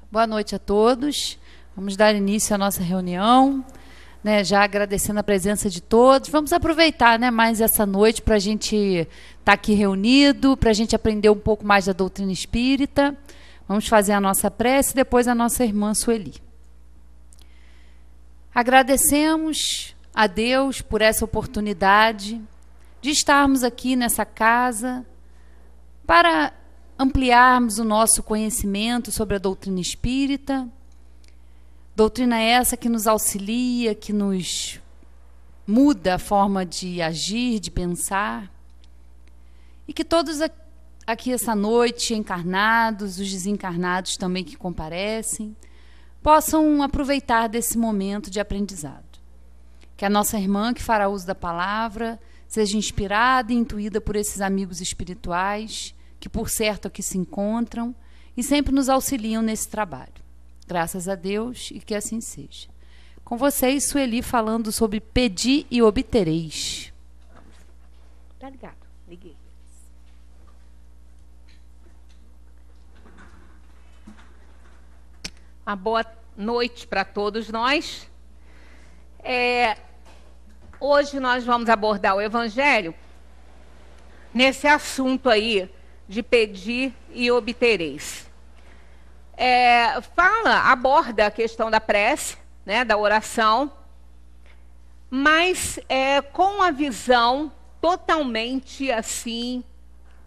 Boa noite a todos. Vamos dar início à nossa reunião, né, já agradecendo a presença de todos. Vamos aproveitar, né, mais essa noite para a gente estar aqui reunido, para a gente aprender um pouco mais da doutrina espírita. Vamos fazer a nossa prece e depois a nossa irmã Sueli. Agradecemos a Deus por essa oportunidade de estarmos aqui nessa casa para ampliarmos o nosso conhecimento sobre a doutrina espírita. Doutrina essa que nos auxilia, que nos muda a forma de agir, de pensar. E que todos aqui essa noite, encarnados, os desencarnados também que comparecem, possam aproveitar desse momento de aprendizado. Que a nossa irmã que fará uso da palavra seja inspirada e intuída por esses amigos espirituais, que por certo aqui se encontram e sempre nos auxiliam nesse trabalho. Graças a Deus e que assim seja. Com vocês, Sueli, falando sobre pedir e obtereis. Tá ligado, liguei. Uma boa noite para todos nós. Hoje nós vamos abordar o Evangelho nesse assunto aí de pedir e obtereis. Aborda a questão da prece, né, da oração, mas com a visão totalmente assim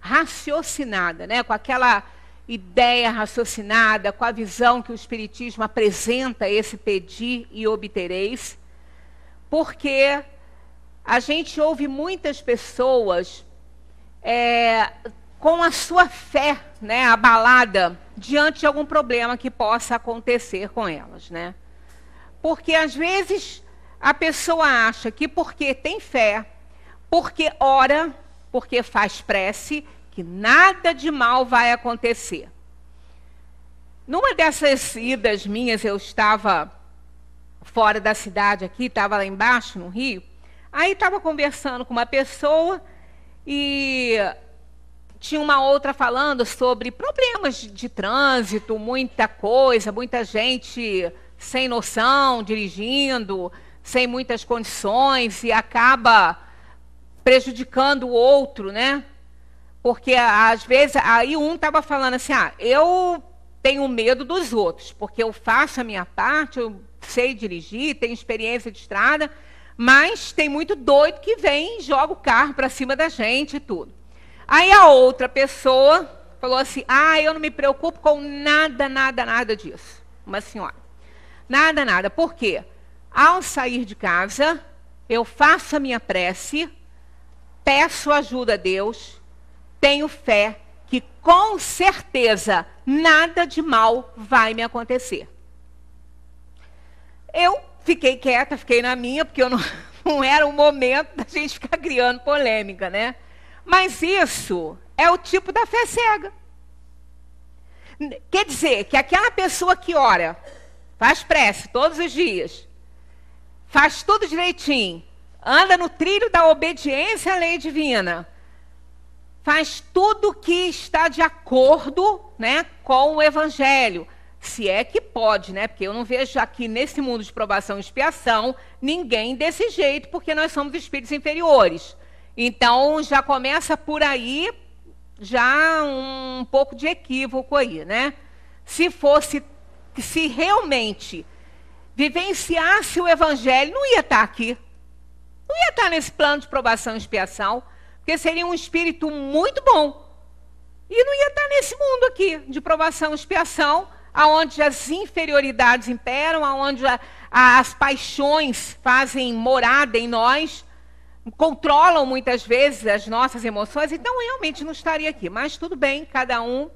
raciocinada, né, com aquela ideia raciocinada, com a visão que o Espiritismo apresenta esse pedir e obtereis, porque a gente ouve muitas pessoas com a sua fé, né, abalada diante de algum problema que possa acontecer com elas, né? Porque às vezes a pessoa acha que porque tem fé, porque ora, porque faz prece, que nada de mal vai acontecer. Numa dessas idas minhas, eu estava fora da cidade aqui, estava lá embaixo, no Rio, aí estava conversando com uma pessoa e tinha uma outra falando sobre problemas de trânsito, muita coisa, muita gente sem noção, dirigindo, sem muitas condições e acaba prejudicando o outro, né? Porque às vezes, aí um estava falando assim, eu tenho medo dos outros, porque eu faço a minha parte, eu sei dirigir, tenho experiência de estrada, mas tem muito doido que vem e joga o carro para cima da gente e tudo. Aí a outra pessoa falou assim, eu não me preocupo com nada disso. Uma senhora. Nada. Por quê? Ao sair de casa, eu faço a minha prece, peço ajuda a Deus, tenho fé que com certeza nada de mal vai me acontecer. Eu fiquei quieta, fiquei na minha, porque não era o momento da gente ficar criando polêmica, né? Mas isso é o tipo da fé cega. Quer dizer, que aquela pessoa que ora, faz prece todos os dias, faz tudo direitinho, anda no trilho da obediência à lei divina, faz tudo que está de acordo, né, com o Evangelho. Se é que pode, né? Porque eu não vejo aqui nesse mundo de provação e expiação ninguém desse jeito, porque nós somos espíritos inferiores. Então, já começa por aí, já um pouco de equívoco aí, né? Se realmente vivenciasse o Evangelho, não ia estar aqui. Não ia estar nesse plano de provação e expiação, porque seria um espírito muito bom. E não ia estar nesse mundo aqui de provação e expiação, onde as inferioridades imperam, onde as paixões fazem morada em nós, controlam muitas vezes as nossas emoções, então realmente não estaria aqui. Mas tudo bem, cada um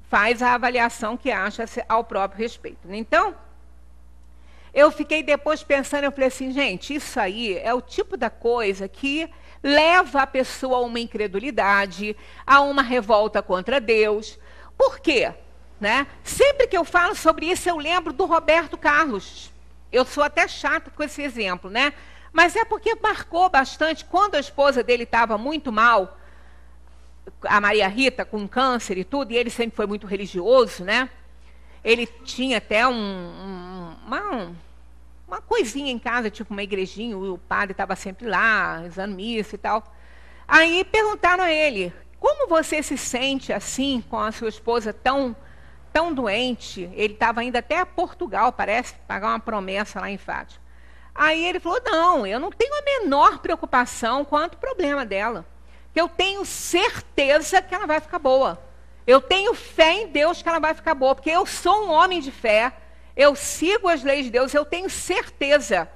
faz a avaliação que acha ao próprio respeito. Então, eu fiquei depois pensando, eu falei assim, gente, isso aí é o tipo da coisa que leva a pessoa a uma incredulidade, a uma revolta contra Deus. Por quê? Né? Sempre que eu falo sobre isso, eu lembro do Roberto Carlos. Eu sou até chata com esse exemplo, né? Mas é porque marcou bastante quando a esposa dele estava muito mal, a Maria Rita, com câncer e tudo, e ele sempre foi muito religioso, né? Ele tinha até uma coisinha em casa, tipo uma igrejinha, o padre estava sempre lá, rezando missa e tal. Aí perguntaram a ele, como você se sente assim, com a sua esposa tão doente? Ele estava indo até a Portugal, parece, pagar uma promessa lá em Fátima. Aí ele falou, não, eu não tenho a menor preocupação quanto o problema dela. Eu tenho certeza que ela vai ficar boa. Eu tenho fé em Deus que ela vai ficar boa, porque eu sou um homem de fé, eu sigo as leis de Deus, eu tenho certeza.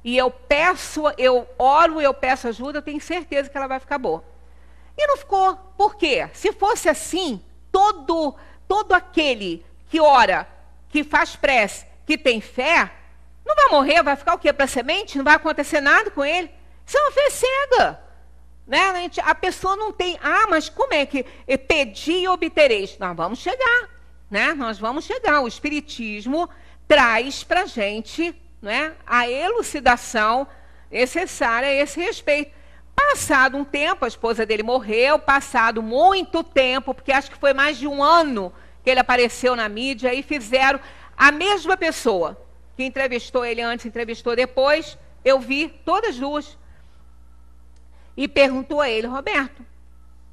E eu oro, eu peço ajuda, eu tenho certeza que ela vai ficar boa. E não ficou. Por quê? Se fosse assim, todo aquele que ora, que faz prece, que tem fé, não vai morrer, vai ficar o quê? Para semente? Não vai acontecer nada com ele? Isso é uma fé cega. Né? A pessoa não tem, mas como é que pedi e obtereis? Nós vamos chegar, né? Nós vamos chegar. O Espiritismo traz para a gente, né, a elucidação necessária a esse respeito. Passado um tempo, a esposa dele morreu, passado muito tempo, porque acho que foi mais de um ano que ele apareceu na mídia, e fizeram a mesma pessoa que entrevistou ele antes, entrevistou depois, eu vi todas duas. E perguntou a ele, Roberto,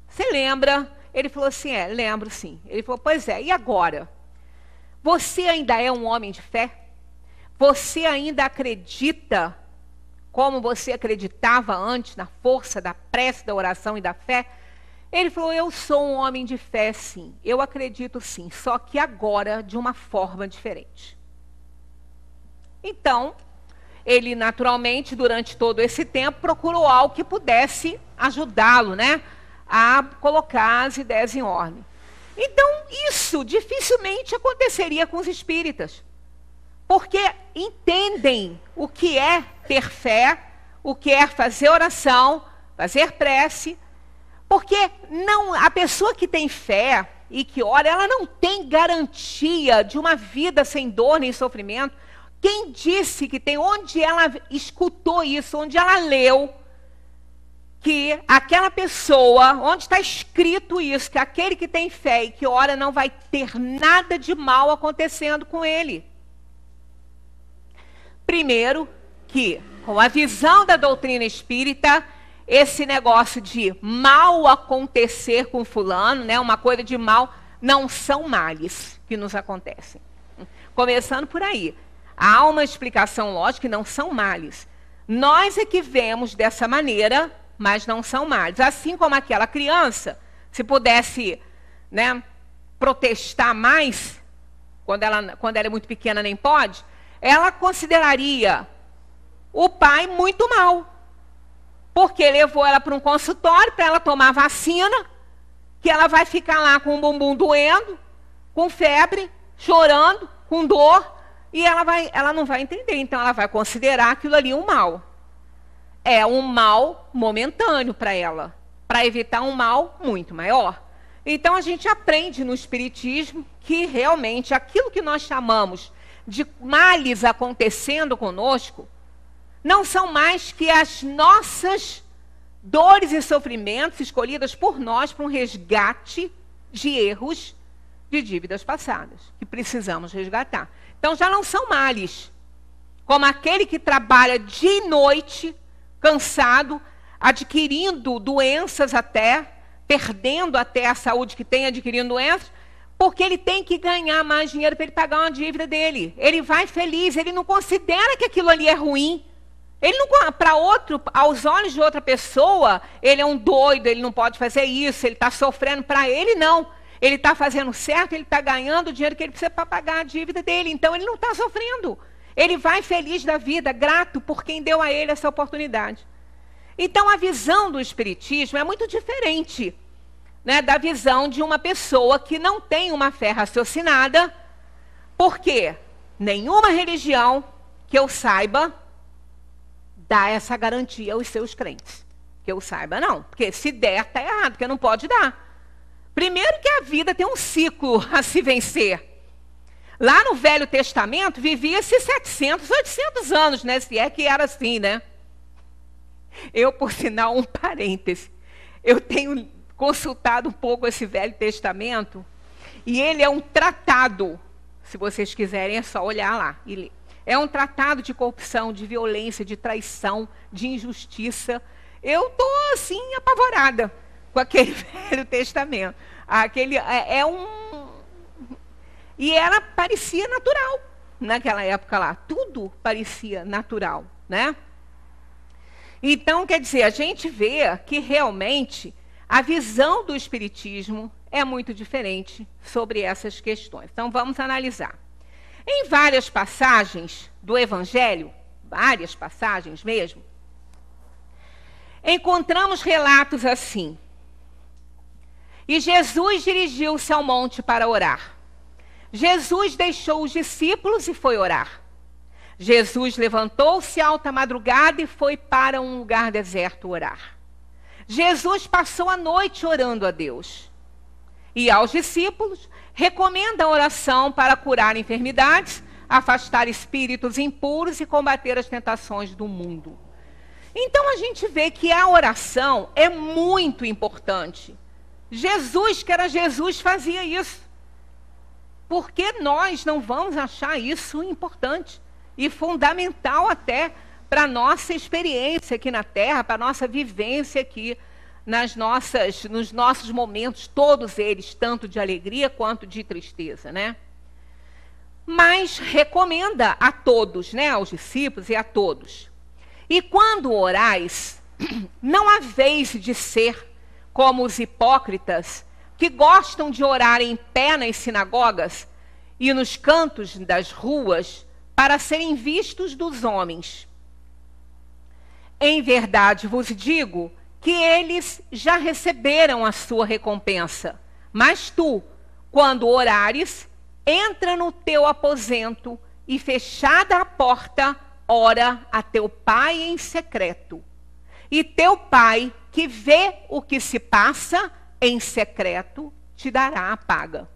você lembra? Ele falou assim, lembro sim. Ele falou, pois é, e agora? Você ainda é um homem de fé? Você ainda acredita como você acreditava antes, na força da prece, da oração e da fé? Ele falou, eu sou um homem de fé, sim. Eu acredito, sim. Só que agora, de uma forma diferente. Então, ele, naturalmente, durante todo esse tempo, procurou algo que pudesse ajudá-lo, né, a colocar as ideias em ordem. Então, isso dificilmente aconteceria com os espíritas. Porque entendem o que é ter fé, o que é fazer oração, fazer prece. Porque a pessoa que tem fé e que ora, ela não tem garantia de uma vida sem dor nem sofrimento. Quem disse que tem? Onde ela escutou isso? Onde ela leu que aquela pessoa, onde está escrito isso, que aquele que tem fé e que ora não vai ter nada de mal acontecendo com ele? Primeiro, que com a visão da doutrina espírita, esse negócio de mal acontecer com fulano, né, uma coisa de mal, não são males que nos acontecem. Começando por aí. Há uma explicação lógica que não são males. Nós é que vemos dessa maneira, mas não são males. Assim como aquela criança, se pudesse, né, protestar mais, quando ela é muito pequena nem pode, ela consideraria o pai muito mal. Porque levou ela para um consultório para ela tomar vacina, que ela vai ficar lá com o bumbum doendo, com febre, chorando, com dor, e ela não vai entender. Então ela vai considerar aquilo ali um mal. É um mal momentâneo para ela, para evitar um mal muito maior. Então a gente aprende no Espiritismo que realmente aquilo que nós chamamos de males acontecendo conosco, não são mais que as nossas dores e sofrimentos escolhidas por nós para um resgate de erros de dívidas passadas, que precisamos resgatar. Então já não são males, como aquele que trabalha dia e noite, cansado, adquirindo doenças até, perdendo até a saúde que tem, adquirindo doenças, porque ele tem que ganhar mais dinheiro para ele pagar uma dívida dele. Ele vai feliz, ele não considera que aquilo ali é ruim. Ele não, para outro, aos olhos de outra pessoa, ele é um doido, ele não pode fazer isso, ele está sofrendo. Para ele, não. Ele está fazendo certo, ele está ganhando o dinheiro que ele precisa para pagar a dívida dele. Então, ele não está sofrendo. Ele vai feliz da vida, grato por quem deu a ele essa oportunidade. Então, a visão do Espiritismo é muito diferente, né, da visão de uma pessoa que não tem uma fé raciocinada, porque nenhuma religião que eu saiba dá essa garantia aos seus crentes. Que eu saiba, não. Porque se der, está errado, porque não pode dar. Primeiro que a vida tem um ciclo a se vencer. Lá no Velho Testamento, vivia-se 700, 800 anos, né? Se é que era assim, né? Eu, por sinal, um parêntese. Eu tenho consultado um pouco esse Velho Testamento, e ele é um tratado Se vocês quiserem, é só olhar lá e ler. É um tratado de corrupção, de violência, de traição, de injustiça. Eu estou, assim, apavorada com aquele Velho Testamento. E ela parecia natural naquela época lá. Tudo parecia natural, né? Então, quer dizer, a gente vê que realmente a visão do Espiritismo é muito diferente sobre essas questões. Então, vamos analisar. Em várias passagens do Evangelho, várias passagens mesmo, encontramos relatos assim. E Jesus dirigiu-se ao monte para orar. Jesus deixou os discípulos e foi orar. Jesus levantou-se alta madrugada e foi para um lugar deserto orar. Jesus passou a noite orando a Deus. E aos discípulos recomenda a oração para curar enfermidades, afastar espíritos impuros e combater as tentações do mundo. Então a gente vê que a oração é muito importante. Jesus, que era Jesus, fazia isso. Por que nós não vamos achar isso importante e fundamental até para a nossa experiência aqui na Terra, para a nossa vivência aqui nos nossos momentos, todos eles, tanto de alegria quanto de tristeza, né? Mas recomenda a todos, né, aos discípulos e a todos. E quando orais, não haveis de ser como os hipócritas, que gostam de orar em pé nas sinagogas e nos cantos das ruas, para serem vistos dos homens. Em verdade vos digo que eles já receberam a sua recompensa. Mas tu, quando orares, entra no teu aposento e, fechada a porta, ora a teu pai em secreto. E teu pai, que vê o que se passa em secreto, te dará a paga.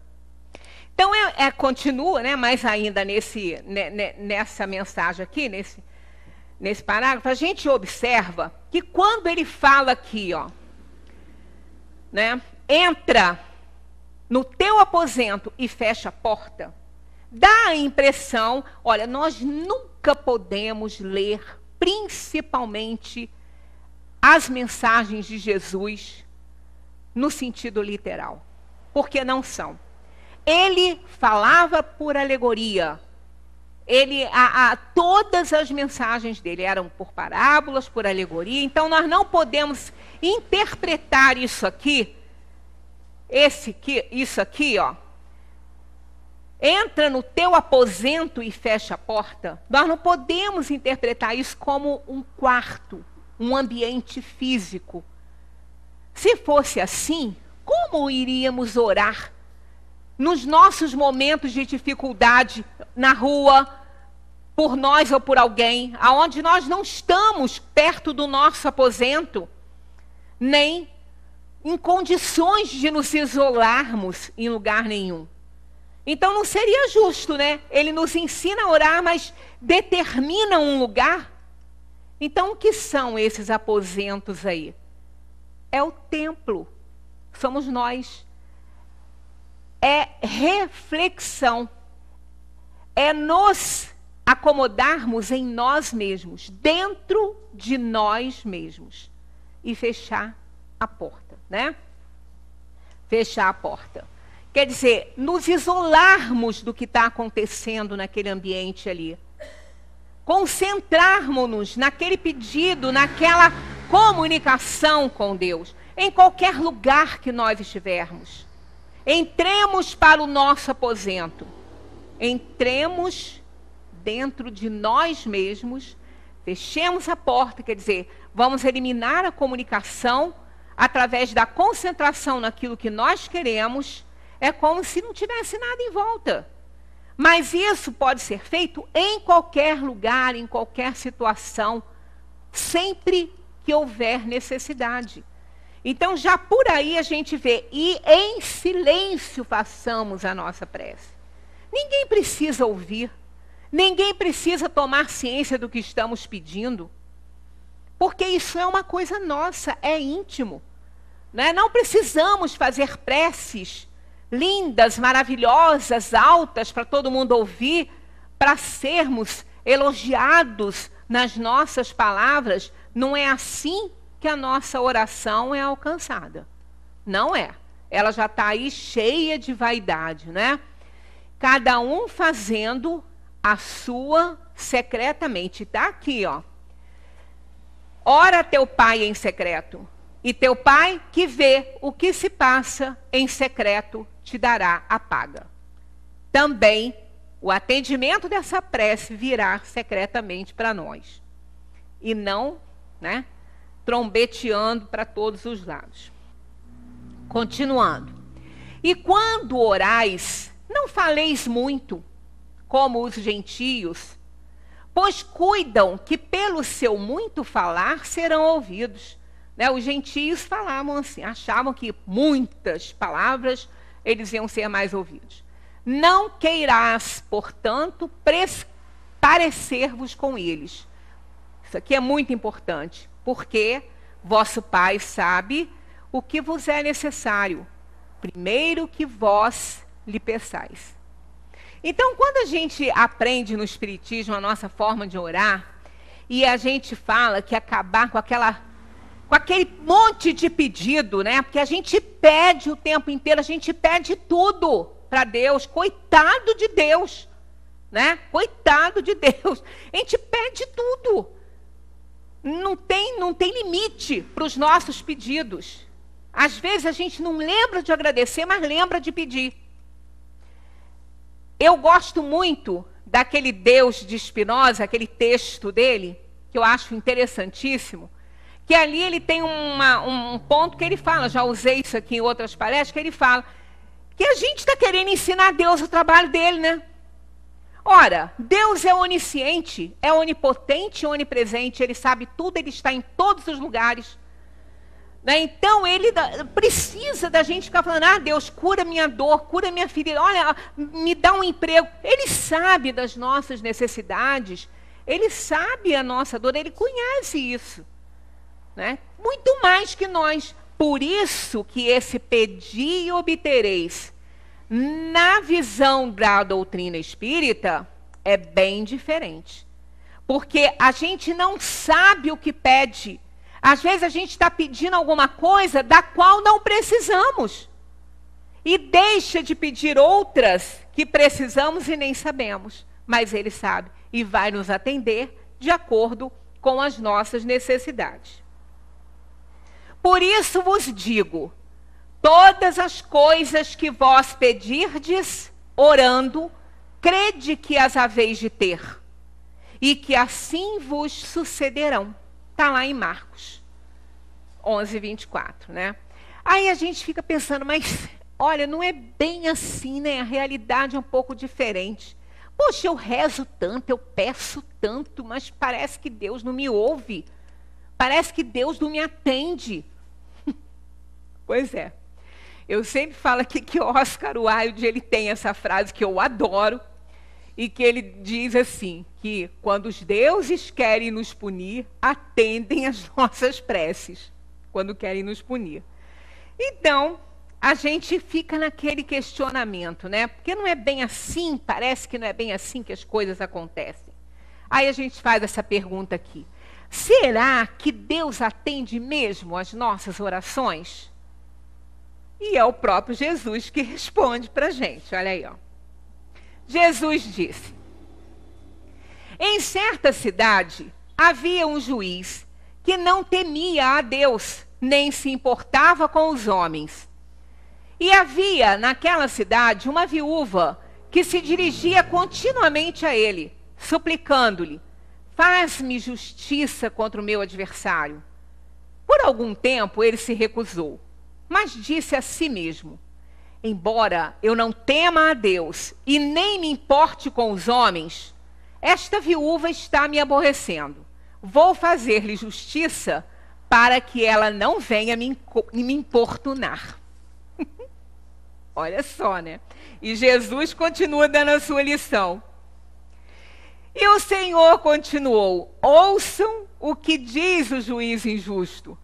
Então, continua, né, mais ainda nessa mensagem aqui, nesse parágrafo, a gente observa que quando ele fala aqui, ó, né, entra no teu aposento e fecha a porta, dá a impressão, olha, nós nunca podemos ler, principalmente, as mensagens de Jesus no sentido literal, porque não são. Ele falava por alegoria. Todas as mensagens dele eram por parábolas, por alegoria. Então, nós não podemos interpretar isso aqui, isso aqui, ó. Entra no teu aposento e fecha a porta. Nós não podemos interpretar isso como um quarto, um ambiente físico. Se fosse assim, como iríamos orar nos nossos momentos de dificuldade na rua, por nós ou por alguém, aonde nós não estamos perto do nosso aposento, nem em condições de nos isolarmos em lugar nenhum? Então não seria justo, né? Ele nos ensina a orar, mas determina um lugar. Então o que são esses aposentos aí? É o templo, somos nós. É reflexão, é nos acomodarmos em nós mesmos, dentro de nós mesmos, e fechar a porta, né? Fechar a porta. Quer dizer, nos isolarmos do que está acontecendo naquele ambiente ali. Concentrarmos-nos naquele pedido, naquela comunicação com Deus, em qualquer lugar que nós estivermos. Entremos para o nosso aposento. Entremos dentro de nós mesmos, fechemos a porta, quer dizer, vamos eliminar a comunicação através da concentração naquilo que nós queremos. É como se não tivesse nada em volta. Mas isso pode ser feito em qualquer lugar, em qualquer situação, sempre que houver necessidade. Então, já por aí a gente vê, e em silêncio façamos a nossa prece. Ninguém precisa ouvir, ninguém precisa tomar ciência do que estamos pedindo, porque isso é uma coisa nossa, é íntimo. Né? Não precisamos fazer preces lindas, maravilhosas, altas, para todo mundo ouvir, para sermos elogiados nas nossas palavras. Não é assim que a nossa oração é alcançada. Não é. Ela já está aí cheia de vaidade, né? Cada um fazendo a sua secretamente. Está aqui, ó. Ora a teu pai em secreto, e teu pai que vê o que se passa em secreto te dará a paga. Também o atendimento dessa prece virá secretamente para nós. E não, né, trombeteando para todos os lados. Continuando. E quando orais, não faleis muito, como os gentios, pois cuidam que pelo seu muito falar serão ouvidos. Né? Os gentios falavam assim, achavam que muitas palavras eles iam ser mais ouvidos. Não queirás, portanto, parecer-vos com eles. Isso aqui é muito importante, porque vosso Pai sabe o que vos é necessário, primeiro que vós lhe peçais. Então, quando a gente aprende no Espiritismo a nossa forma de orar, e a gente fala que acabar com aquele monte de pedido, né? Porque a gente pede o tempo inteiro, a gente pede tudo para Deus. Coitado de Deus, né? Coitado de Deus. A gente pede tudo. Não tem limite para os nossos pedidos. Às vezes a gente não lembra de agradecer, mas lembra de pedir. Eu gosto muito daquele Deus de Spinoza, aquele texto dele, que eu acho interessantíssimo, que ali ele tem um ponto que ele fala, já usei isso aqui em outras palestras, que ele fala que a gente está querendo ensinar a Deus o trabalho dele, né? Ora, Deus é onisciente, é onipotente, onipresente, ele sabe tudo, ele está em todos os lugares. Né? Então, ele precisa da gente ficar falando, ah, Deus, cura minha dor, cura minha ferida, olha, me dá um emprego. Ele sabe das nossas necessidades, ele sabe a nossa dor, ele conhece isso. Né? Muito mais que nós. Por isso que esse pedir e obtereis, na visão da doutrina espírita, é bem diferente. Porque a gente não sabe o que pede. Às vezes a gente está pedindo alguma coisa da qual não precisamos. E deixa de pedir outras que precisamos e nem sabemos. Mas ele sabe e vai nos atender de acordo com as nossas necessidades. Por isso vos digo, todas as coisas que vós pedirdes, orando, crede que as haveis de ter, e que assim vos sucederão. Está lá em Marcos 11, 24, né? Aí a gente fica pensando, mas olha, não é bem assim, né? A realidade é um pouco diferente. Poxa, eu rezo tanto, eu peço tanto, mas parece que Deus não me ouve. Parece que Deus não me atende. Pois é. Eu sempre falo aqui que Oscar Wilde, ele tem essa frase que eu adoro, e que ele diz assim, que quando os deuses querem nos punir, atendem às nossas preces, quando querem nos punir. Então, a gente fica naquele questionamento, né? Porque não é bem assim, parece que não é bem assim que as coisas acontecem. Aí a gente faz essa pergunta aqui. Será que Deus atende mesmo às nossas orações? E é o próprio Jesus que responde para a gente, olha aí, ó. Jesus disse, em certa cidade havia um juiz que não temia a Deus, nem se importava com os homens. E havia naquela cidade uma viúva que se dirigia continuamente a ele, suplicando-lhe, faz-me justiça contra o meu adversário. Por algum tempo ele se recusou, mas disse a si mesmo, embora eu não tema a Deus e nem me importe com os homens, esta viúva está me aborrecendo. Vou fazer-lhe justiça para que ela não venha me importunar. Olha só, né? E Jesus continua dando a sua lição. E o Senhor continuou, ouçam o que diz o juiz injusto.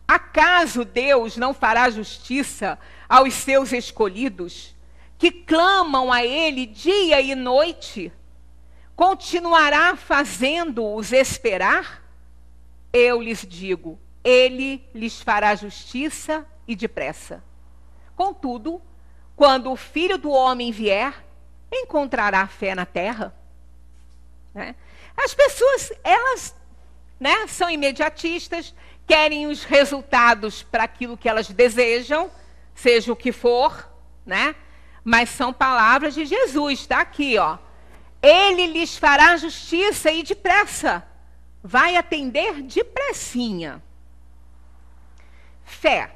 Acaso Deus não fará justiça aos seus escolhidos, que clamam a Ele dia e noite? Continuará fazendo-os esperar? Eu lhes digo, Ele lhes fará justiça e depressa. Contudo, quando o Filho do Homem vier, encontrará fé na terra? Né? As pessoas, elas, né, são imediatistas, querem os resultados para aquilo que elas desejam, seja o que for, né? Mas são palavras de Jesus, está aqui, ó. Ele lhes fará justiça e depressa. Vai atender depressinha. Fé.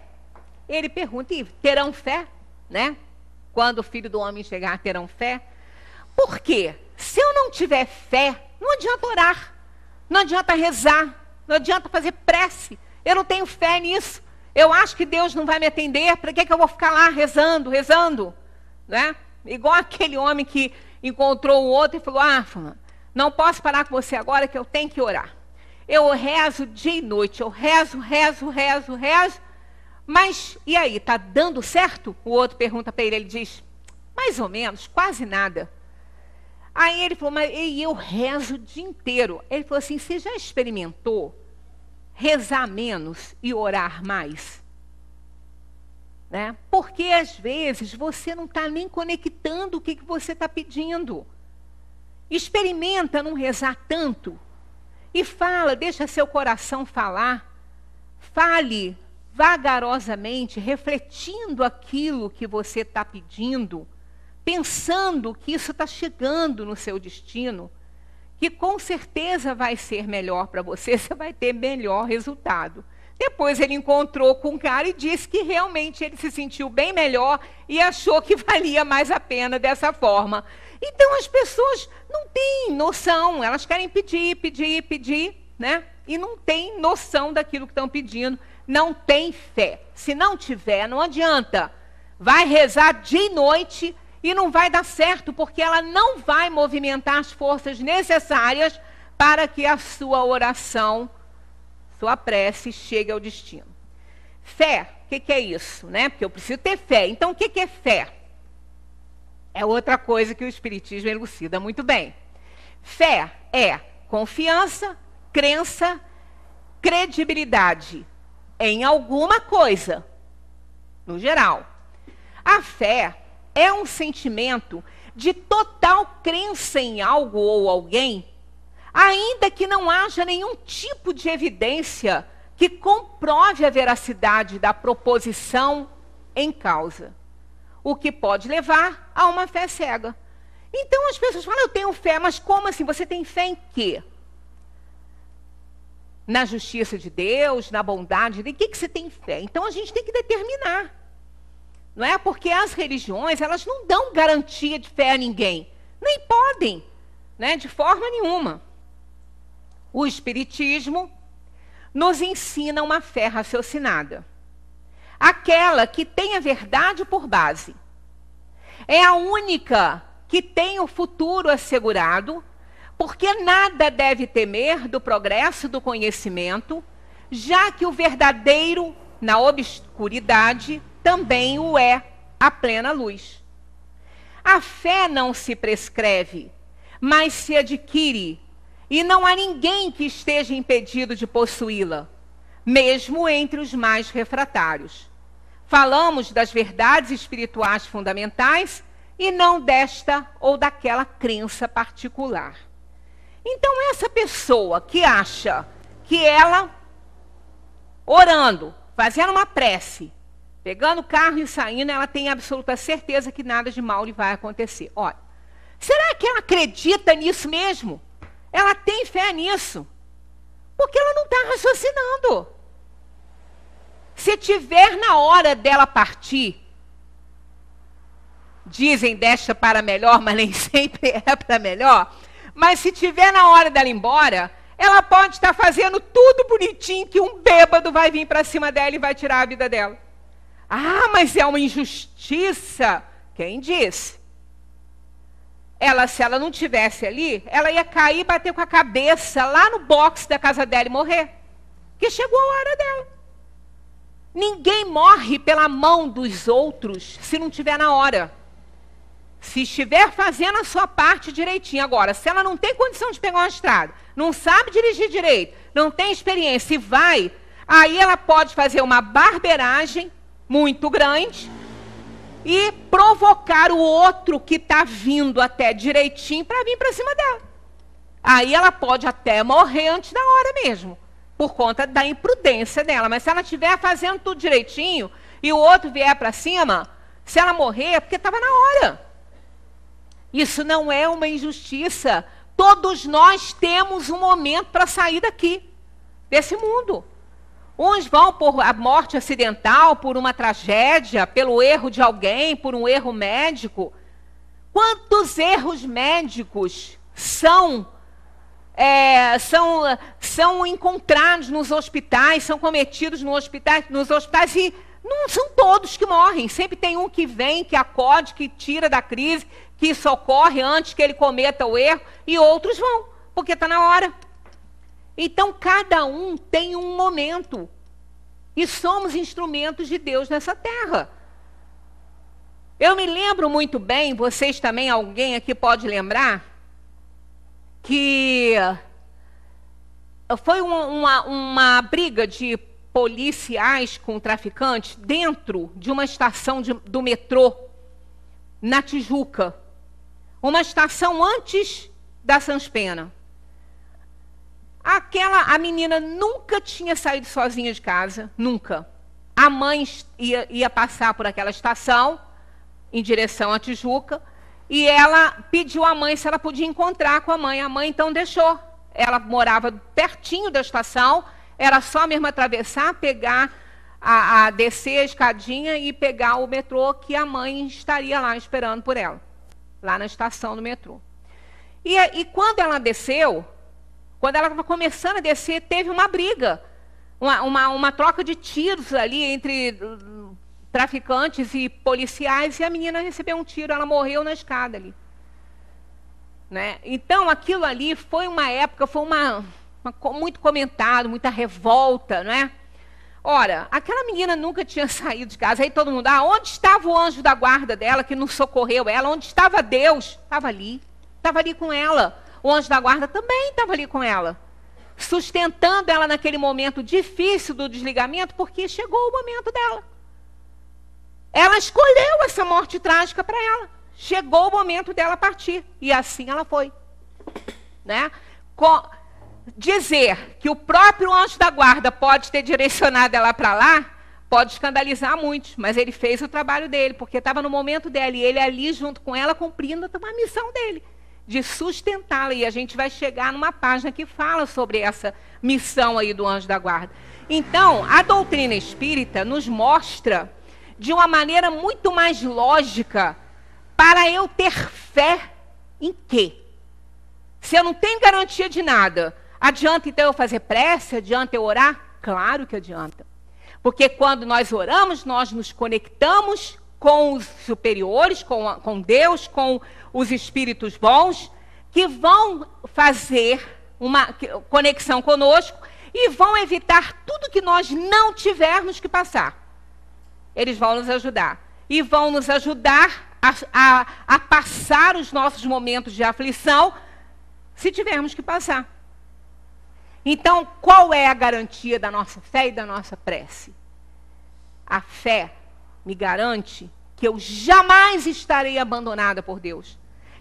Ele pergunta, e terão fé? Né? Quando o Filho do Homem chegar, terão fé? Por quê? Se eu não tiver fé, não adianta orar, não adianta rezar, não adianta fazer prece. Eu não tenho fé nisso. Eu acho que Deus não vai me atender. Para que eu vou ficar lá rezando? Né? Igual aquele homem que encontrou o outro e falou, não posso parar com você agora que eu tenho que orar. Eu rezo dia e noite, eu rezo. Mas, e aí, está dando certo? O outro pergunta para ele, ele diz, mais ou menos, quase nada. Aí ele falou, mas eu rezo o dia inteiro. Ele falou assim, você já experimentou rezar menos e orar mais? Né? Porque às vezes você não está nem conectando o que você está pedindo. Experimenta não rezar tanto e fala, deixa seu coração falar. Fale vagarosamente, refletindo aquilo que você está pedindo, pensando que isso está chegando no seu destino, que com certeza vai ser melhor para você, você vai ter melhor resultado. Depois ele encontrou com um cara e disse que realmente ele se sentiu bem melhor e achou que valia mais a pena dessa forma. Então as pessoas não têm noção, elas querem pedir, né? E não têm noção daquilo que estão pedindo, não tem fé. Se não tiver, não adianta. Vai rezar dia e noite e não vai dar certo, porque ela não vai movimentar as forças necessárias para que a sua oração, sua prece, chegue ao destino. Fé, o que é isso? Né? Porque eu preciso ter fé. Então, o que é fé? É outra coisa que o Espiritismo elucida muito bem. Fé é confiança, crença, credibilidade em alguma coisa, no geral. A fé é um sentimento de total crença em algo ou alguém, ainda que não haja nenhum tipo de evidência que comprove a veracidade da proposição em causa, o que pode levar a uma fé cega. Então as pessoas falam, eu tenho fé, mas como assim? Você tem fé em quê? Na justiça de Deus, na bondade, em que você tem fé? Então a gente tem que determinar. Não é? Porque as religiões, elas não dão garantia de fé a ninguém. Nem podem, né? De forma nenhuma. O Espiritismo nos ensina uma fé raciocinada. Aquela que tem a verdade por base. É a única que tem o futuro assegurado, porque nada deve temer do progresso do conhecimento, já que o verdadeiro, na obscuridade, também o é a plena luz. A fé não se prescreve, mas se adquire, e não há ninguém que esteja impedido de possuí-la, mesmo entre os mais refratários. Falamos das verdades espirituais fundamentais e não desta ou daquela crença particular. Então, essa pessoa que acha que ela, orando, fazendo uma prece, pegando o carro e saindo, ela tem absoluta certeza que nada de mal lhe vai acontecer. Olha, será que ela acredita nisso mesmo? Ela tem fé nisso? Porque ela não está raciocinando. Se tiver na hora dela partir, dizem deixa para melhor, mas nem sempre é para melhor. Mas se tiver na hora dela ir embora, ela pode estar fazendo tudo bonitinho, que um bêbado vai vir para cima dela e vai tirar a vida dela. Ah, mas é uma injustiça. Quem disse? Se ela não tivesse ali, ela ia cair e bater com a cabeça lá no box da casa dela e morrer. Porque chegou a hora dela. Ninguém morre pela mão dos outros se não estiver na hora. Se estiver fazendo a sua parte direitinho. Agora, se ela não tem condição de pegar uma estrada, não sabe dirigir direito, não tem experiência e vai, aí ela pode fazer uma barbeiragem muito grande e provocar o outro que está vindo até direitinho para vir para cima dela. Aí ela pode até morrer antes da hora mesmo, por conta da imprudência dela. Mas se ela estiver fazendo tudo direitinho e o outro vier para cima, se ela morrer é porque estava na hora. Isso não é uma injustiça. Todos nós temos um momento para sair daqui, desse mundo. Uns vão por a morte acidental, por uma tragédia, pelo erro de alguém, por um erro médico. Quantos erros médicos são encontrados nos hospitais, são cometidos nos hospitais e não são todos que morrem. Sempre tem um que vem, que acode, que tira da crise, que socorre antes que ele cometa o erro, e outros vão, porque está na hora. Então, cada um tem um momento. E somos instrumentos de Deus nessa terra. Eu me lembro muito bem, vocês também, alguém aqui pode lembrar, que foi uma briga de policiais com traficantes dentro de uma estação do metrô, na Tijuca. Uma estação antes da Sans Pena. A menina nunca tinha saído sozinha de casa, nunca. A mãe ia passar por aquela estação, em direção à Tijuca, e ela pediu à mãe se ela podia encontrar com a mãe. A mãe então deixou. Ela morava pertinho da estação, era só mesmo atravessar, pegar, descer a escadinha e pegar o metrô, que a mãe estaria lá esperando por ela, lá na estação do metrô. E quando ela desceu, quando ela estava começando a descer, teve uma briga, uma troca de tiros ali entre traficantes e policiais, e a menina recebeu um tiro, ela morreu na escada ali. Né? Então, aquilo ali foi uma época, foi muito comentado, muita revolta, não é? Ora, aquela menina nunca tinha saído de casa, aí todo mundo, onde estava o anjo da guarda dela, que não socorreu ela? Onde estava Deus? Estava ali com ela. O anjo da guarda também estava ali com ela, sustentando ela naquele momento difícil do desligamento, porque chegou o momento dela. Ela escolheu essa morte trágica para ela. Chegou o momento dela partir. E assim ela foi. Né? Dizer que o próprio anjo da guarda pode ter direcionado ela para lá, pode escandalizar muitos, mas ele fez o trabalho dele, porque estava no momento dela, e ele ali junto com ela, cumprindo uma missão dele, de sustentá-la. E a gente vai chegar numa página que fala sobre essa missão aí do anjo da guarda. Então, a doutrina espírita nos mostra de uma maneira muito mais lógica para eu ter fé em quê? Se eu não tenho garantia de nada, adianta então eu fazer prece? Adianta eu orar? Claro que adianta. Porque quando nós oramos, nós nos conectamos com os superiores, com Deus, com os espíritos bons, que vão fazer uma conexão conosco e vão evitar tudo que nós não tivermos que passar. Eles vão nos ajudar. E vão nos ajudar a passar os nossos momentos de aflição, se tivermos que passar. Então, qual é a garantia da nossa fé e da nossa prece? A fé me garante que eu jamais estarei abandonada por Deus.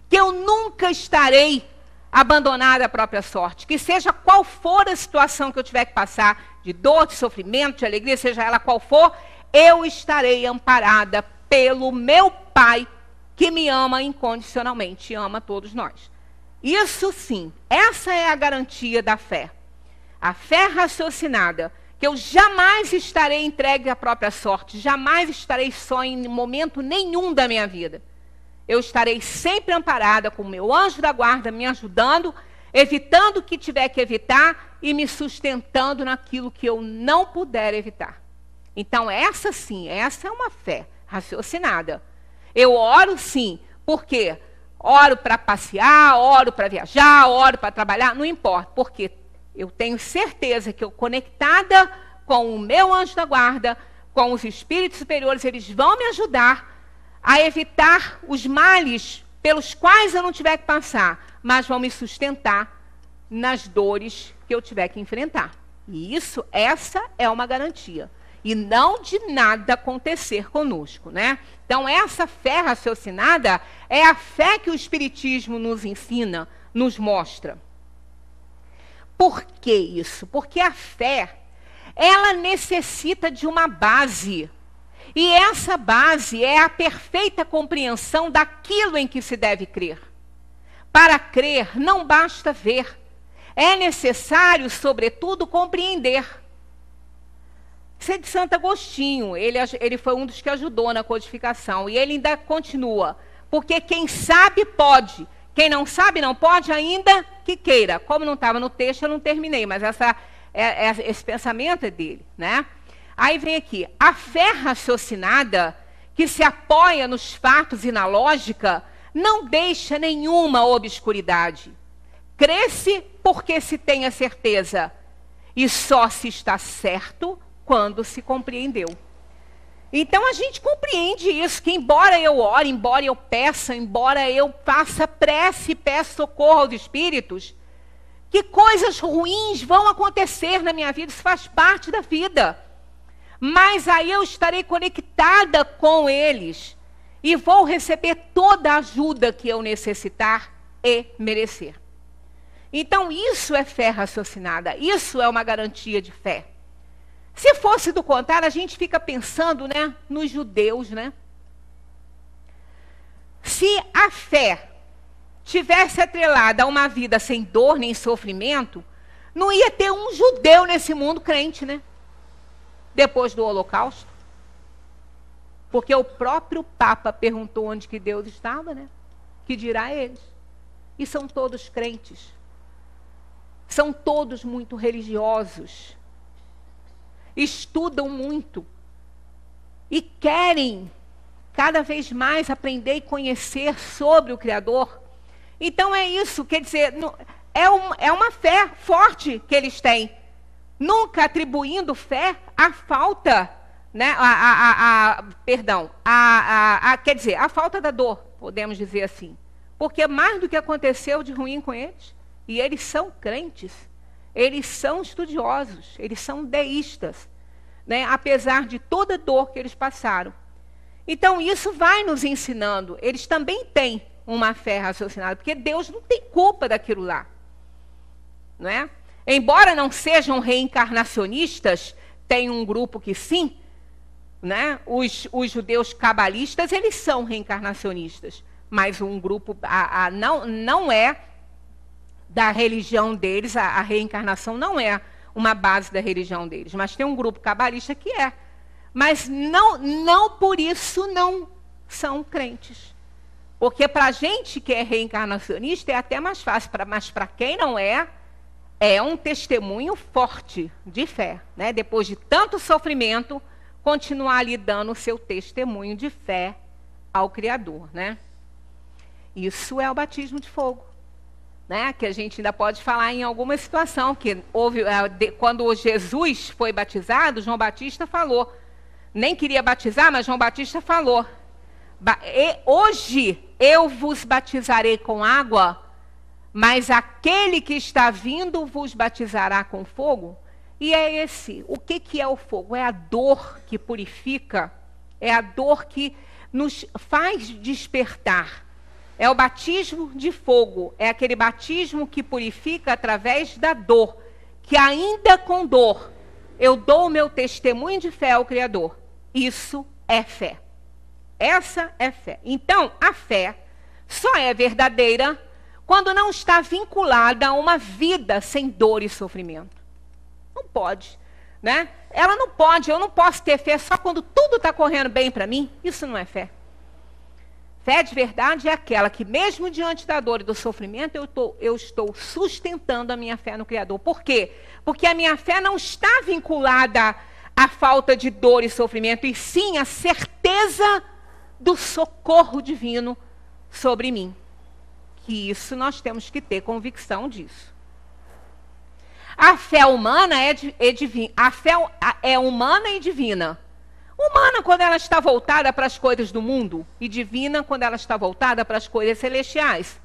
Que eu nunca estarei abandonada à própria sorte. Que seja qual for a situação que eu tiver que passar, de dor, de sofrimento, de alegria, seja ela qual for, eu estarei amparada pelo meu Pai, que me ama incondicionalmente, e ama todos nós. Isso sim, essa é a garantia da fé. A fé raciocinada, que eu jamais estarei entregue à própria sorte, jamais estarei só em momento nenhum da minha vida. Eu estarei sempre amparada com o meu anjo da guarda me ajudando, evitando o que tiver que evitar e me sustentando naquilo que eu não puder evitar. Então, essa sim, essa é uma fé raciocinada. Eu oro sim, porque oro para passear, oro para viajar, oro para trabalhar, não importa, porque eu tenho certeza que eu, conectada com o meu anjo da guarda, com os espíritos superiores, eles vão me ajudar a evitar os males pelos quais eu não tiver que passar, mas vão me sustentar nas dores que eu tiver que enfrentar. E essa é uma garantia. E não de nada acontecer conosco, né? Então, essa fé raciocinada é a fé que o Espiritismo nos ensina, nos mostra. Por que isso? Porque a fé, ela necessita de uma base. E essa base é a perfeita compreensão daquilo em que se deve crer. Para crer, não basta ver. É necessário, sobretudo, compreender. Isso é de Santo Agostinho. Ele foi um dos que ajudou na codificação. E ele ainda continua. Porque quem sabe, pode. Quem não sabe, não pode, ainda que queira. Como não estava no texto, eu não terminei. Mas esse pensamento é dele, né? Aí vem aqui. A fé raciocinada, que se apoia nos fatos e na lógica, não deixa nenhuma obscuridade. Crê-se porque se tem a certeza. E só se está certo quando se compreendeu. Então a gente compreende isso, que embora eu ore, embora eu peça, embora eu faça prece e peça socorro aos espíritos, que coisas ruins vão acontecer na minha vida, isso faz parte da vida. Mas aí eu estarei conectada com eles e vou receber toda a ajuda que eu necessitar e merecer. Então isso é fé raciocinada, isso é uma garantia de fé. Se fosse do contrário, a gente fica pensando, né, nos judeus, né? Se a fé tivesse atrelada a uma vida sem dor nem sofrimento, não ia ter um judeu nesse mundo crente, né? Depois do Holocausto. Porque o próprio Papa perguntou onde que Deus estava, né? Que dirá eles. E são todos crentes. São todos muito religiosos. Estudam muito. E querem cada vez mais aprender e conhecer sobre o Criador. Então é isso, quer dizer, é uma fé forte que eles têm. Nunca atribuindo fé à falta, né? Quer dizer, à falta da dor, podemos dizer assim. Porque mais do que aconteceu de ruim com eles, e eles são crentes, eles são estudiosos, eles são deístas, né? Apesar de toda dor que eles passaram. Então isso vai nos ensinando, eles também têm uma fé raciocinada, porque Deus não tem culpa daquilo lá, não é? Embora não sejam reencarnacionistas, tem um grupo que sim, né? Os judeus cabalistas, eles são reencarnacionistas, mas um grupo não é da religião deles, a reencarnação não é uma base da religião deles, mas tem um grupo cabalista que é. Mas não por isso não são crentes. Porque para a gente que é reencarnacionista é até mais fácil, mas para quem não é um testemunho forte de fé, né? Depois de tanto sofrimento, continuar ali dando o seu testemunho de fé ao Criador, né? Isso é o batismo de fogo, né? Que a gente ainda pode falar em alguma situação, que houve, quando Jesus foi batizado, João Batista falou, nem queria batizar, mas João Batista falou, hoje eu vos batizarei com água, mas aquele que está vindo vos batizará com fogo. E é esse. O que é o fogo? É a dor que purifica, é a dor que nos faz despertar. É o batismo de fogo, é aquele batismo que purifica através da dor, que ainda com dor eu dou o meu testemunho de fé ao Criador. Isso é fé. Essa é fé. Então, a fé só é verdadeira quando não está vinculada a uma vida sem dor e sofrimento. Não pode, né? Ela não pode, eu não posso ter fé só quando tudo está correndo bem para mim. Isso não é fé. Fé de verdade é aquela que, mesmo diante da dor e do sofrimento, eu estou sustentando a minha fé no Criador. Por quê? Porque a minha fé não está vinculada à falta de dor e sofrimento, e sim à certeza do socorro divino sobre mim. Que isso nós temos que ter convicção disso. A fé humana é divina. A fé é humana e divina. Humana quando ela está voltada para as coisas do mundo e divina quando ela está voltada para as coisas celestiais.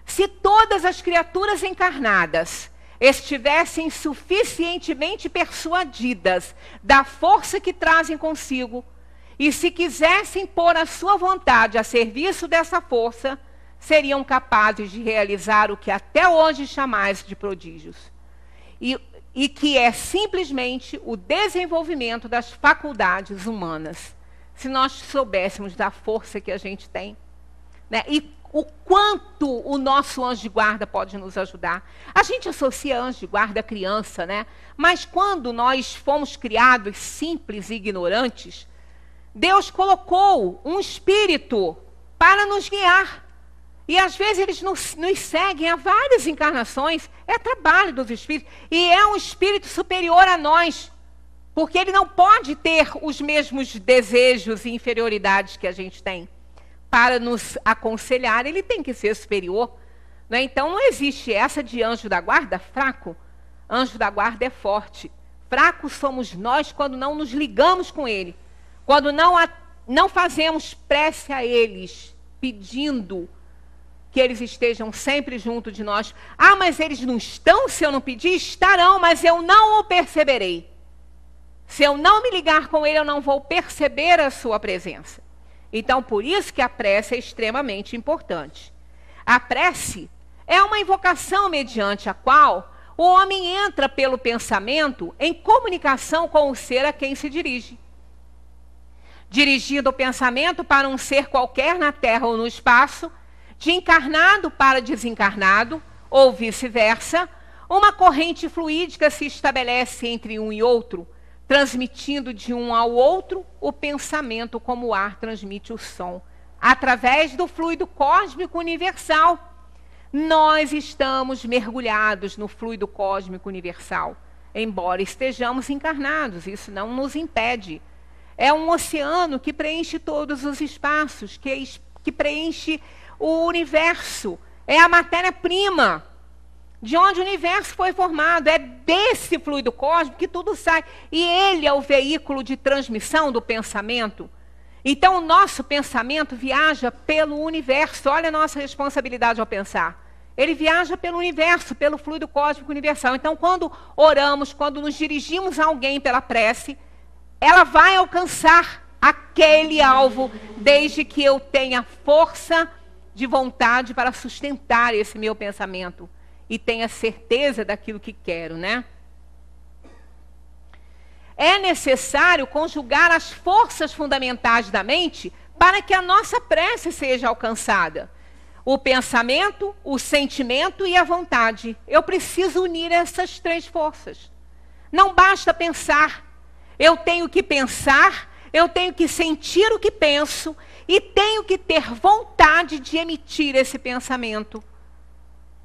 Se todas as criaturas encarnadas estivessem suficientemente persuadidas da força que trazem consigo e se quisessem pôr a sua vontade a serviço dessa força, seriam capazes de realizar o que até hoje chamais de prodígios. E que é simplesmente o desenvolvimento das faculdades humanas. Se nós soubéssemos da força que a gente tem, né? E o quanto o nosso anjo de guarda pode nos ajudar. A gente associa anjo de guarda à criança, né? Mas quando nós fomos criados simples e ignorantes, Deus colocou um espírito para nos guiar. E às vezes eles nos seguem há várias encarnações. É trabalho dos espíritos. E é um espírito superior a nós. Porque ele não pode ter os mesmos desejos e inferioridades que a gente tem. Para nos aconselhar, ele tem que ser superior. Né? Então não existe essa de anjo da guarda fraco. Anjo da guarda é forte. Fracos somos nós quando não nos ligamos com ele. Quando não fazemos prece a eles, pedindo que eles estejam sempre junto de nós. Ah, mas eles não estão? Se eu não pedir, estarão, mas eu não o perceberei. Se eu não me ligar com ele, eu não vou perceber a sua presença. Então, por isso que a prece é extremamente importante. A prece é uma invocação mediante a qual o homem entra pelo pensamento em comunicação com o ser a quem se dirige. Dirigindo o pensamento para um ser qualquer na Terra ou no espaço, de encarnado para desencarnado, ou vice-versa, uma corrente fluídica se estabelece entre um e outro, transmitindo de um ao outro o pensamento como o ar transmite o som, através do fluido cósmico universal. Nós estamos mergulhados no fluido cósmico universal, embora estejamos encarnados, isso não nos impede. É um oceano que preenche todos os espaços, que preenche o universo. É a matéria-prima de onde o universo foi formado. É desse fluido cósmico que tudo sai. E ele é o veículo de transmissão do pensamento. Então, o nosso pensamento viaja pelo universo. Olha a nossa responsabilidade ao pensar. Ele viaja pelo universo, pelo fluido cósmico universal. Então, quando oramos, quando nos dirigimos a alguém pela prece, ela vai alcançar aquele alvo, desde que eu tenha força de vontade para sustentar esse meu pensamento e tenha certeza daquilo que quero, né? É necessário conjugar as forças fundamentais da mente para que a nossa prece seja alcançada. O pensamento, o sentimento e a vontade. Eu preciso unir essas três forças. Não basta pensar. Eu tenho que pensar, eu tenho que sentir o que penso e tenho que ter vontade de emitir esse pensamento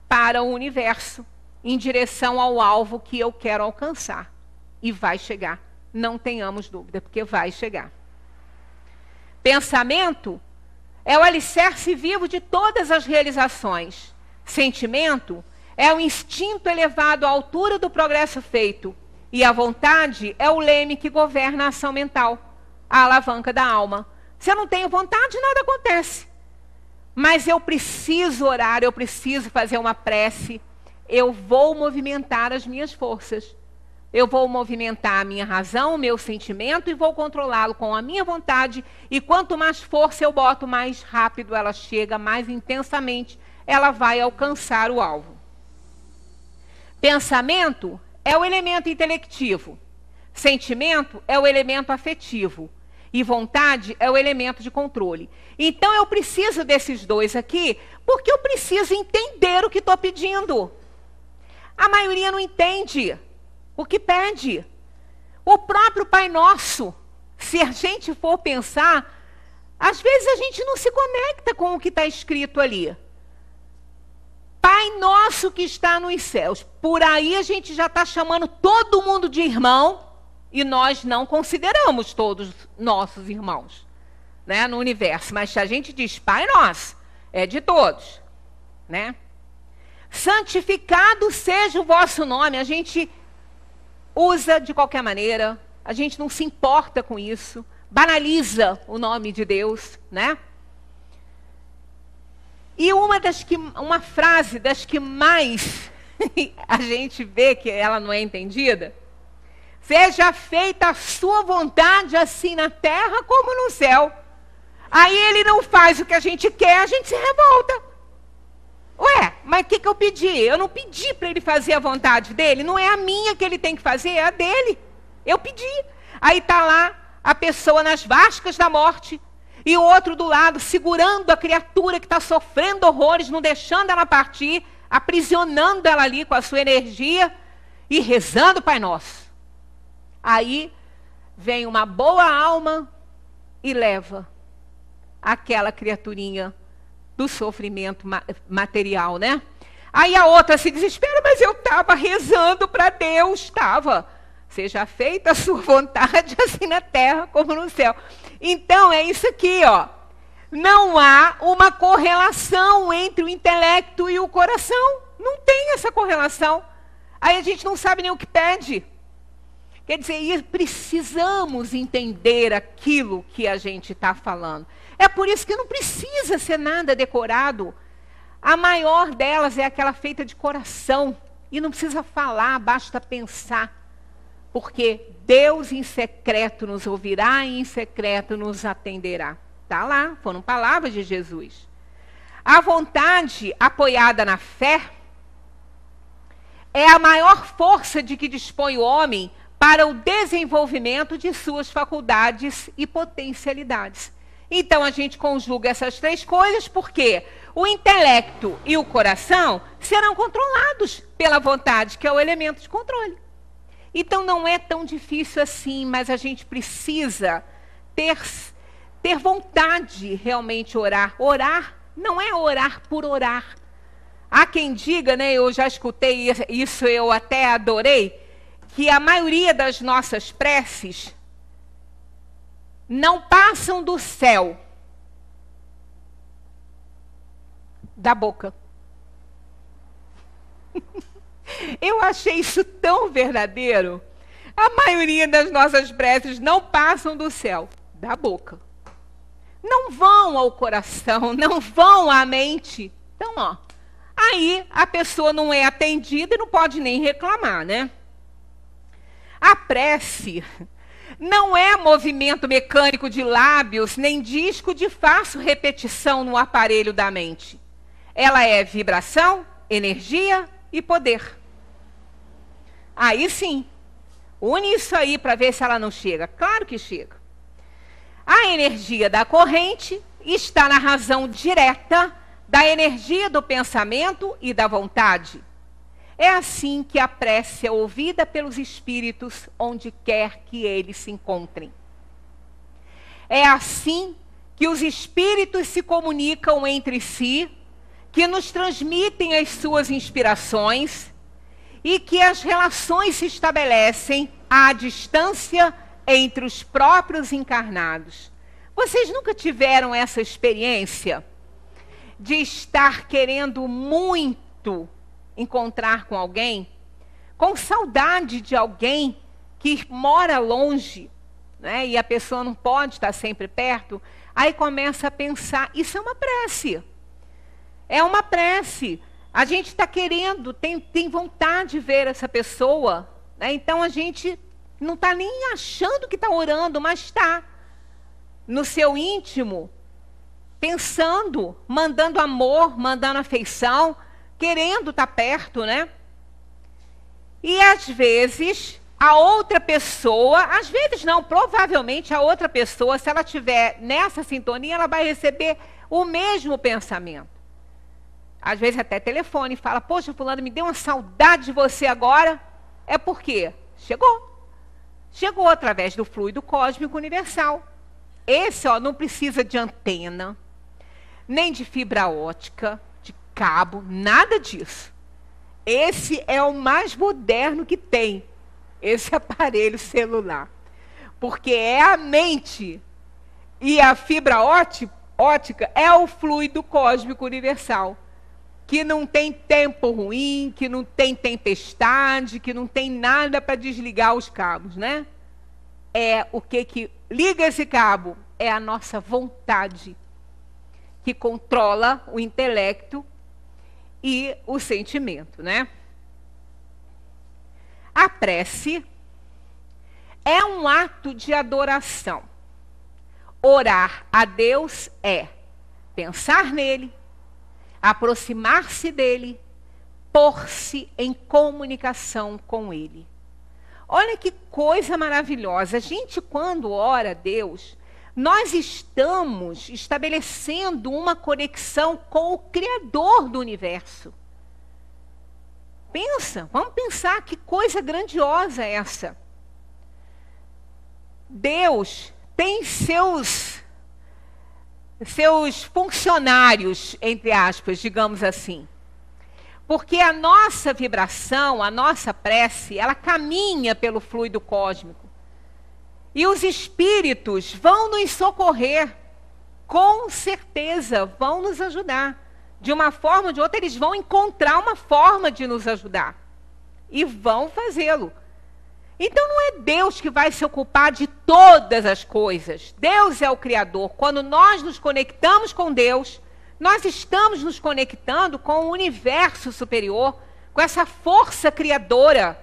para o universo, em direção ao alvo que eu quero alcançar. E vai chegar. Não tenhamos dúvida, porque vai chegar. Pensamento é o alicerce vivo de todas as realizações. Sentimento é o instinto elevado à altura do progresso feito. E a vontade é o leme que governa a ação mental, a alavanca da alma. Se eu não tenho vontade, nada acontece. Mas eu preciso orar, eu preciso fazer uma prece. Eu vou movimentar as minhas forças. Eu vou movimentar a minha razão, o meu sentimento e vou controlá-lo com a minha vontade. E quanto mais força eu boto, mais rápido ela chega, mais intensamente ela vai alcançar o alvo. Pensamento é o elemento intelectivo. Sentimento é o elemento afetivo. E vontade é o elemento de controle. Então eu preciso desses dois aqui, porque eu preciso entender o que estou pedindo. A maioria não entende o que pede. O próprio Pai Nosso, se a gente for pensar, às vezes a gente não se conecta com o que está escrito ali. Pai Nosso que está nos céus. Por aí a gente já está chamando todo mundo de irmão, e nós não consideramos todos nossos irmãos, né, no universo. Mas se a gente diz Pai Nosso, é de todos, né? Santificado seja o vosso nome. A gente usa de qualquer maneira, a gente não se importa com isso, banaliza o nome de Deus, né? E uma frase das que mais a gente vê que ela não é entendida: seja feita a sua vontade, assim na terra como no céu. Aí ele não faz o que a gente quer, a gente se revolta. Ué, mas o que eu pedi? Eu não pedi para ele fazer a vontade dele, não é a minha que ele tem que fazer, é a dele. Eu pedi. Aí está lá a pessoa nas vascas da morte, e o outro do lado segurando a criatura que está sofrendo horrores, não deixando ela partir, aprisionando ela ali com a sua energia e rezando o Pai Nosso. Aí vem uma boa alma e leva aquela criaturinha do sofrimento material, né? Aí a outra se desespera, mas eu estava rezando para Deus, estava. Seja feita a sua vontade, assim na terra como no céu. Então, é isso aqui, ó. Não há uma correlação entre o intelecto e o coração. Não tem essa correlação. Aí a gente não sabe nem o que pede. Quer dizer, precisamos entender aquilo que a gente está falando. É por isso que não precisa ser nada decorado. A maior delas é aquela feita de coração. E não precisa falar, basta pensar. Porque Deus em secreto nos ouvirá e em secreto nos atenderá. Está lá, foram palavras de Jesus. A vontade apoiada na fé é a maior força de que dispõe o homem para o desenvolvimento de suas faculdades e potencialidades. Então a gente conjuga essas três coisas porque o intelecto e o coração serão controlados pela vontade, que é o elemento de controle. Então não é tão difícil assim, mas a gente precisa ter vontade de realmente orar. Orar não é orar por orar. Há quem diga, né, eu já escutei isso, eu até adorei, que a maioria das nossas preces não passam do céu, da boca. Eu achei isso tão verdadeiro. A maioria das nossas preces não passam do céu, da boca. Não vão ao coração, não vão à mente. Então, ó, aí a pessoa não é atendida e não pode nem reclamar, né? A prece não é movimento mecânico de lábios, nem disco de fácil repetição no aparelho da mente. Ela é vibração, energia e poder. Aí sim, une isso aí para ver se ela não chega. Claro que chega. A energia da corrente está na razão direta da energia do pensamento e da vontade. É assim que a prece é ouvida pelos espíritos onde quer que eles se encontrem. É assim que os espíritos se comunicam entre si, que nos transmitem as suas inspirações e que as relações se estabelecem à distância entre os próprios encarnados. Vocês nunca tiveram essa experiência de estar querendo muito encontrar com alguém, com saudade de alguém que mora longe, né? E a pessoa não pode estar sempre perto, aí começa a pensar, isso é uma prece. É uma prece. A gente está querendo, tem vontade de ver essa pessoa, né? Então a gente não está nem achando que está orando, mas está no seu íntimo, pensando, mandando amor, mandando afeição, querendo estar perto, né? E às vezes a outra pessoa, às vezes não, provavelmente a outra pessoa, se ela estiver nessa sintonia, ela vai receber o mesmo pensamento. Às vezes até telefone, fala, poxa, fulano, me deu uma saudade de você agora. É porque chegou. Chegou através do fluido cósmico universal. Esse, ó, não precisa de antena, nem de fibra ótica, de cabo, nada disso. Esse é o mais moderno que tem, esse aparelho celular. Porque é a mente e a fibra ótica é o fluido cósmico universal. Que não tem tempo ruim, que não tem tempestade, que não tem nada para desligar os cabos, né? é o que liga esse cabo? É a nossa vontade, que controla o intelecto e o sentimento, né? A prece é um ato de adoração. Orar a Deus é pensar nele, aproximar-se dele, pôr-se em comunicação com ele. Olha que coisa maravilhosa. A gente, quando ora a Deus, nós estamos estabelecendo uma conexão com o Criador do universo. Pensa, vamos pensar que coisa grandiosa é essa. Deus tem seus funcionários, entre aspas, digamos assim. Porque a nossa vibração, a nossa prece, ela caminha pelo fluido cósmico. E os espíritos vão nos socorrer, com certeza, vão nos ajudar. De uma forma ou de outra, eles vão encontrar uma forma de nos ajudar. E vão fazê-lo. Então não é Deus que vai se ocupar de todas as coisas. Deus é o Criador. Quando nós nos conectamos com Deus, nós estamos nos conectando com o universo superior, com essa força criadora,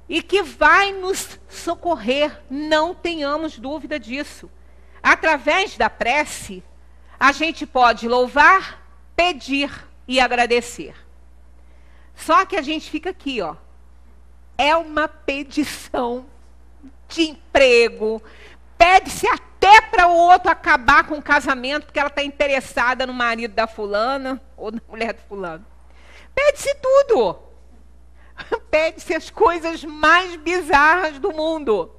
e que vai nos socorrer, não tenhamos dúvida disso. Através da prece, a gente pode louvar, pedir e agradecer. Só que a gente fica aqui, ó. É uma pedição de emprego. Pede-se até para o outro acabar com o casamento, porque ela está interessada no marido da fulana ou na mulher do fulano. Pede-se tudo. Pede-se as coisas mais bizarras do mundo.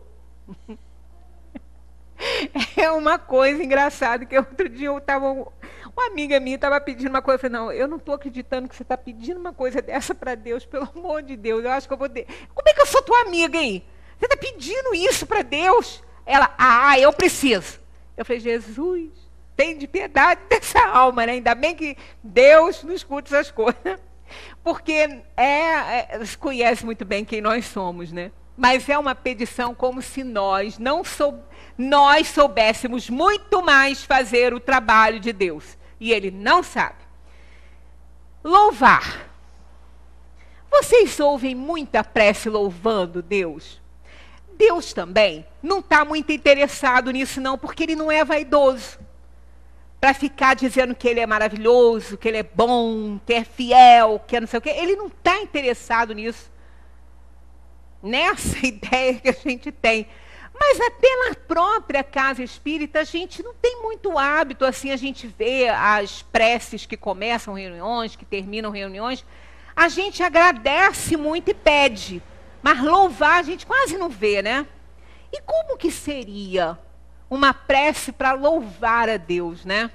É uma coisa engraçada, que outro dia uma amiga minha estava pedindo uma coisa. Eu falei, não, eu não estou acreditando que você está pedindo uma coisa dessa para Deus, pelo amor de Deus. Eu acho que eu vou... Como é que eu sou tua amiga, hein? Você está pedindo isso para Deus? Ela, eu preciso. Eu falei, Jesus, tem de piedade dessa alma, né? Ainda bem que Deus não escuta essas coisas. Porque conhece muito bem quem nós somos, né? Mas é uma pedição como se nós soubéssemos muito mais fazer o trabalho de Deus. E Ele não sabe. Louvar. Vocês ouvem muita prece louvando Deus? Deus também não está muito interessado nisso não, porque Ele não é vaidoso. Para ficar dizendo que Ele é maravilhoso, que Ele é bom, que é fiel, que é não sei o quê. Ele não está interessado nisso. Nessa ideia que a gente tem. Mas até na própria casa espírita, a gente não tem muito hábito, assim, a gente vê as preces que começam reuniões, que terminam reuniões, a gente agradece muito e pede, mas louvar a gente quase não vê, né? E como que seria uma prece para louvar a Deus, né?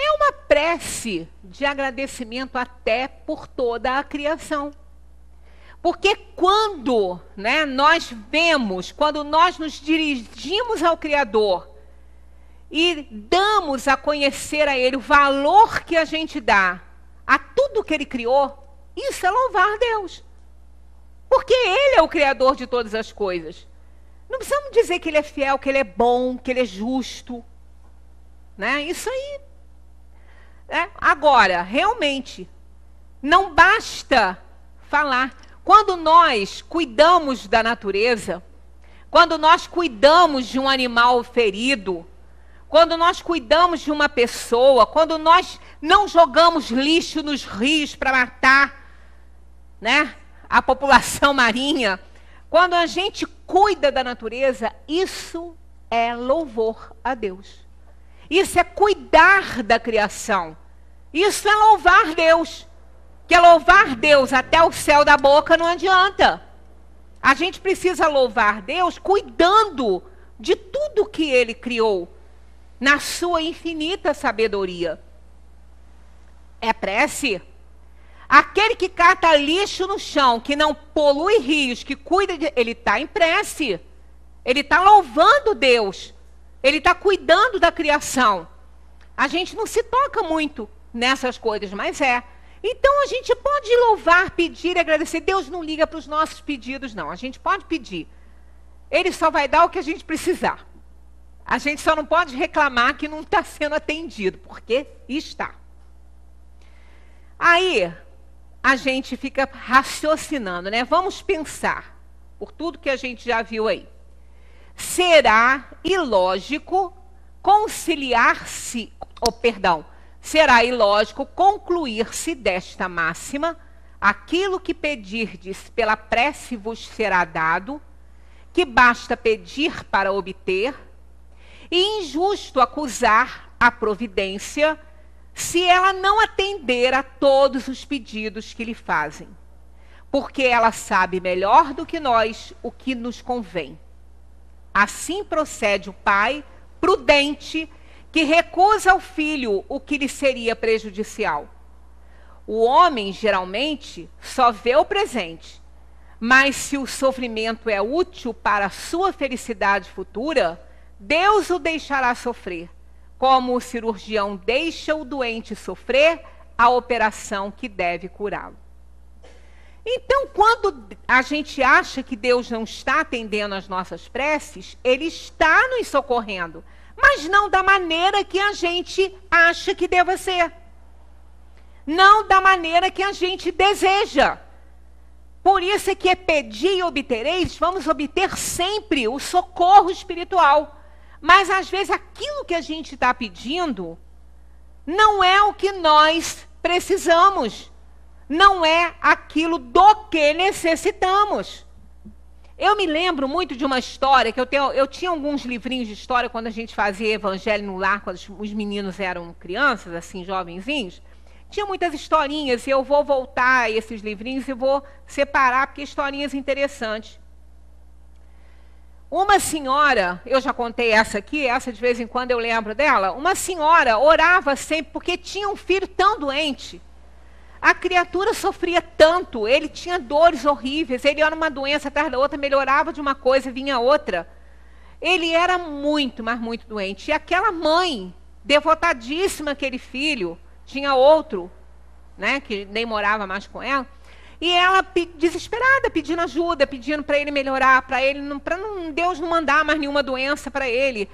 É uma prece de agradecimento até por toda a criação. Porque quando nós nos dirigimos ao Criador e damos a conhecer a Ele o valor que a gente dá a tudo que Ele criou, isso é louvar a Deus. Porque Ele é o Criador de todas as coisas. Não precisamos dizer que Ele é fiel, que Ele é bom, que Ele é justo. Né? Isso aí. Agora, realmente, não basta falar. Quando nós cuidamos da natureza, quando nós cuidamos de um animal ferido, quando nós cuidamos de uma pessoa, quando nós não jogamos lixo nos rios para matar, né, a população marinha, quando a gente cuida da natureza, isso é louvor a Deus. Isso é cuidar da criação. Isso é louvar Deus. Que louvar Deus até o céu da boca não adianta. A gente precisa louvar Deus cuidando de tudo que Ele criou, na sua infinita sabedoria. É prece. Aquele que cata lixo no chão, que não polui rios, que cuida de... Ele está em prece. Ele está louvando Deus. Ele está cuidando da criação. A gente não se toca muito nessas coisas, mas é. Então a gente pode louvar, pedir e agradecer. Deus não liga para os nossos pedidos, não. A gente pode pedir. Ele só vai dar o que a gente precisar. A gente só não pode reclamar que não está sendo atendido, porque está. Aí a gente fica raciocinando, né? Vamos pensar, por tudo que a gente já viu aí. Será ilógico será ilógico concluir-se desta máxima: aquilo que pedirdes pela prece vos será dado, que basta pedir para obter, e injusto acusar a providência se ela não atender a todos os pedidos que lhe fazem, porque ela sabe melhor do que nós o que nos convém. Assim procede o pai prudente que recusa ao filho o que lhe seria prejudicial. O homem, geralmente, só vê o presente, mas se o sofrimento é útil para a sua felicidade futura, Deus o deixará sofrer, como o cirurgião deixa o doente sofrer a operação que deve curá-lo. Então, quando a gente acha que Deus não está atendendo às nossas preces, Ele está nos socorrendo, mas não da maneira que a gente acha que deva ser. Não da maneira que a gente deseja. Por isso é que pedir e obtereis, vamos obter sempre o socorro espiritual. Mas às vezes aquilo que a gente está pedindo não é o que nós precisamos. Não é aquilo do que necessitamos. Eu me lembro muito de uma história, que eu tinha alguns livrinhos de história quando a gente fazia evangelho no lar, quando os meninos eram crianças, assim, jovenzinhos. Tinha muitas historinhas, e eu vou voltar a esses livrinhos e vou separar, porque historinhas interessantes. Uma senhora, eu já contei essa aqui, essa de vez em quando eu lembro dela, uma senhora orava sempre porque tinha um filho tão doente. A criatura sofria tanto, ele tinha dores horríveis, ele era uma doença atrás da outra, melhorava de uma coisa, vinha outra. Ele era muito, mas muito doente. E aquela mãe, devotadíssima àquele filho, tinha outro, né, que nem morava mais com ela, e ela desesperada, pedindo ajuda, pedindo para ele melhorar, para Deus não mandar mais nenhuma doença para ele,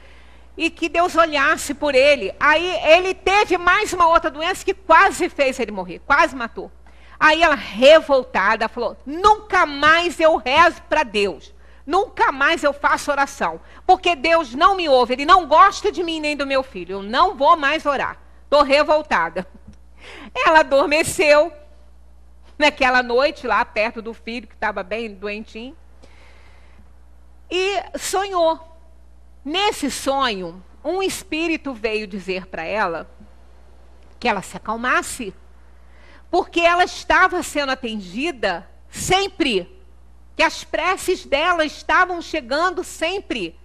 e que Deus olhasse por ele. Aí ele teve mais uma outra doença que quase fez ele morrer, quase matou. Aí ela, revoltada, falou: nunca mais eu rezo para Deus, nunca mais eu faço oração, porque Deus não me ouve, Ele não gosta de mim nem do meu filho, eu não vou mais orar, estou revoltada. Ela adormeceu naquela noite lá perto do filho, que estava bem doentinho, e sonhou. Nesse sonho, um espírito veio dizer para ela que ela se acalmasse, porque ela estava sendo atendida sempre, que as preces dela estavam chegando sempre,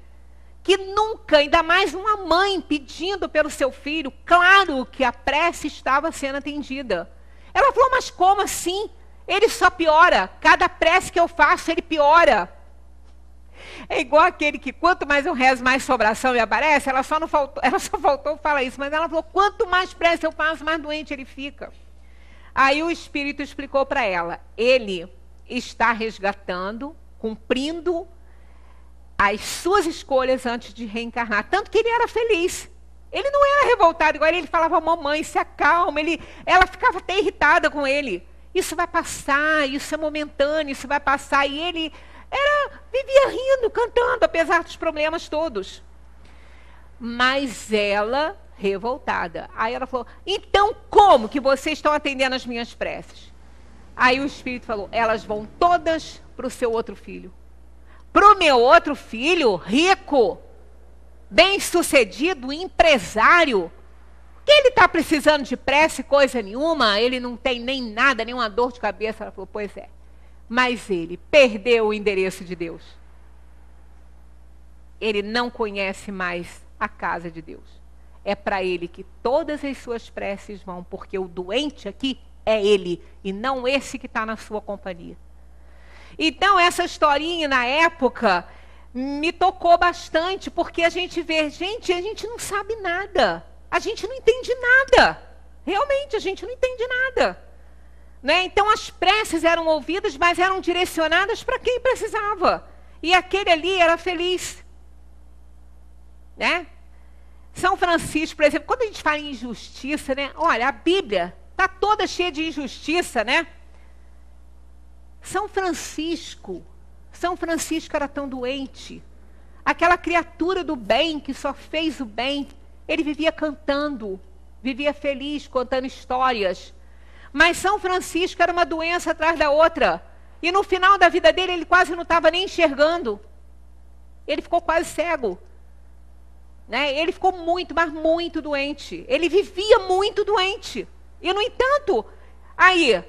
que nunca, ainda mais uma mãe pedindo pelo seu filho, claro que a prece estava sendo atendida. Ela falou: mas como assim? Ele só piora, cada prece que eu faço, ele piora. É igual aquele que quanto mais eu rezo, mais sobração me aparece. Ela só faltou falar isso, mas ela falou: quanto mais prece eu faço, mais doente ele fica. Aí o Espírito explicou para ela: ele está resgatando, cumprindo as suas escolhas antes de reencarnar. Tanto que ele era feliz. Ele não era revoltado igual ele falava: mamãe, se acalma. Ela ficava até irritada com ele. Isso vai passar, isso é momentâneo, isso vai passar. E ele vivia rindo, cantando, apesar dos problemas todos. Mas ela, revoltada. Aí ela falou: então como que vocês estão atendendo as minhas preces? Aí o Espírito falou: elas vão todas para o seu outro filho. Para o meu outro filho, rico, bem-sucedido, empresário, que ele está precisando de prece, coisa nenhuma, ele não tem nem nada, nenhuma dor de cabeça. Ela falou: pois é. Mas ele perdeu o endereço de Deus. Ele não conhece mais a casa de Deus. É para ele que todas as suas preces vão, porque o doente aqui é ele, e não esse que está na sua companhia. Então, essa historinha, na época, me tocou bastante, porque a gente vê, a gente não sabe nada. A gente não entende nada. Realmente, a gente não entende nada. né? Então as preces eram ouvidas, mas eram direcionadas para quem precisava. E aquele ali era feliz, né? São Francisco, por exemplo, quando a gente fala em injustiça, né? Olha, a Bíblia está toda cheia de injustiça, né? São Francisco era tão doente. Aquela criatura do bem que só fez o bem, ele vivia cantando, vivia feliz, contando histórias. Mas São Francisco era uma doença atrás da outra. E no final da vida dele, ele quase não estava nem enxergando. Ele ficou quase cego. Né? Ele ficou muito, mas muito doente. Ele vivia muito doente. E, no entanto, aí,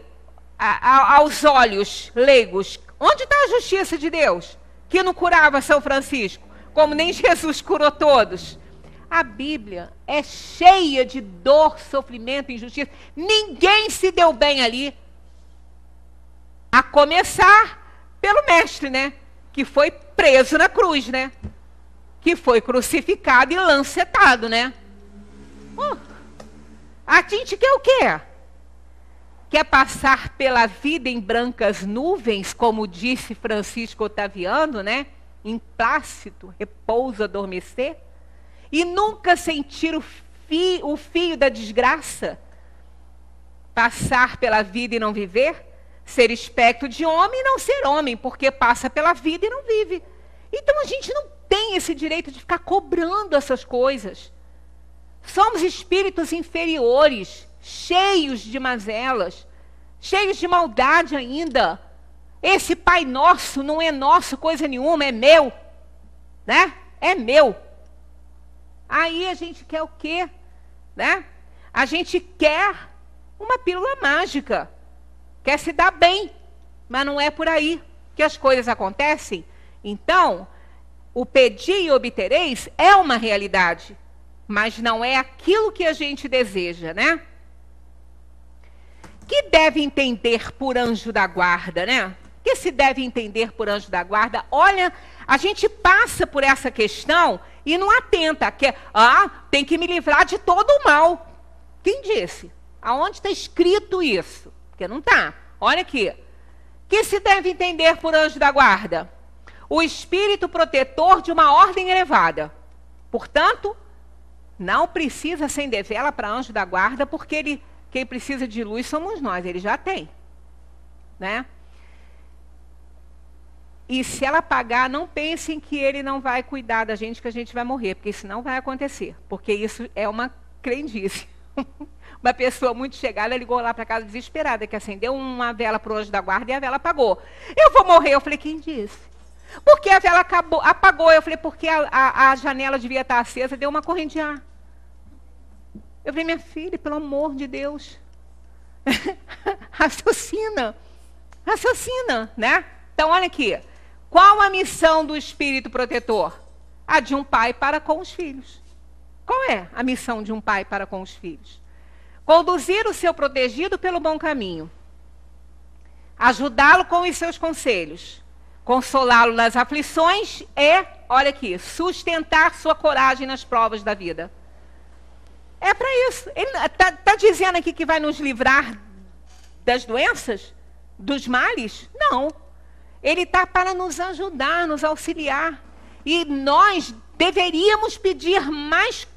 aos olhos leigos, onde está a justiça de Deus? Que não curava São Francisco, como nem Jesus curou todos. A Bíblia é cheia de dor, sofrimento e injustiça. Ninguém se deu bem ali. A começar pelo mestre, né? Que foi preso na cruz, né? Que foi crucificado e lancetado, né? A gente quer o quê? Quer passar pela vida em brancas nuvens, como disse Francisco Otaviano, né? Em plácido repouso adormecer? E nunca sentir o fio da desgraça? Passar pela vida e não viver? Ser espectro de homem e não ser homem, porque passa pela vida e não vive. Então a gente não tem esse direito de ficar cobrando essas coisas. Somos espíritos inferiores, cheios de mazelas, cheios de maldade ainda. Esse Pai Nosso não é nosso coisa nenhuma, é meu, né? É meu. Aí a gente quer o quê? Né? A gente quer uma pílula mágica. Quer se dar bem, mas não é por aí que as coisas acontecem. Então, o pedir e obtereis é uma realidade, mas não é aquilo que a gente deseja, né? Que deve entender por anjo da guarda, né? Que se deve entender por anjo da guarda? Olha, a gente passa por essa questão e não atenta, que tem que me livrar de todo o mal. Quem disse? Aonde está escrito isso? Porque não está. Olha aqui. Que se deve entender por anjo da guarda? O espírito protetor de uma ordem elevada. Portanto, não precisa acender vela para anjo da guarda, porque quem precisa de luz somos nós, ele já tem. Né? E se ela apagar, não pensem que ele não vai cuidar da gente, que a gente vai morrer, porque isso não vai acontecer, porque isso é uma crendice. Uma pessoa muito chegada ligou lá para casa desesperada, que acendeu uma vela para o anjo da guarda e a vela apagou. Eu vou morrer. Eu falei, quem disse? Porque a vela apagou. Eu falei, porque a janela devia estar acesa, deu uma corrente de ar. Eu falei, minha filha, pelo amor de Deus, raciocina, né? Então, olha aqui. Qual a missão do espírito protetor? A de um pai para com os filhos. Qual é a missão de um pai para com os filhos? Conduzir o seu protegido pelo bom caminho. Ajudá-lo com os seus conselhos. Consolá-lo nas aflições e, olha aqui, sustentar sua coragem nas provas da vida. É para isso. Ele está dizendo aqui que vai nos livrar das doenças? Dos males? Não. Ele está para nos ajudar, nos auxiliar. E nós deveríamos pedir mais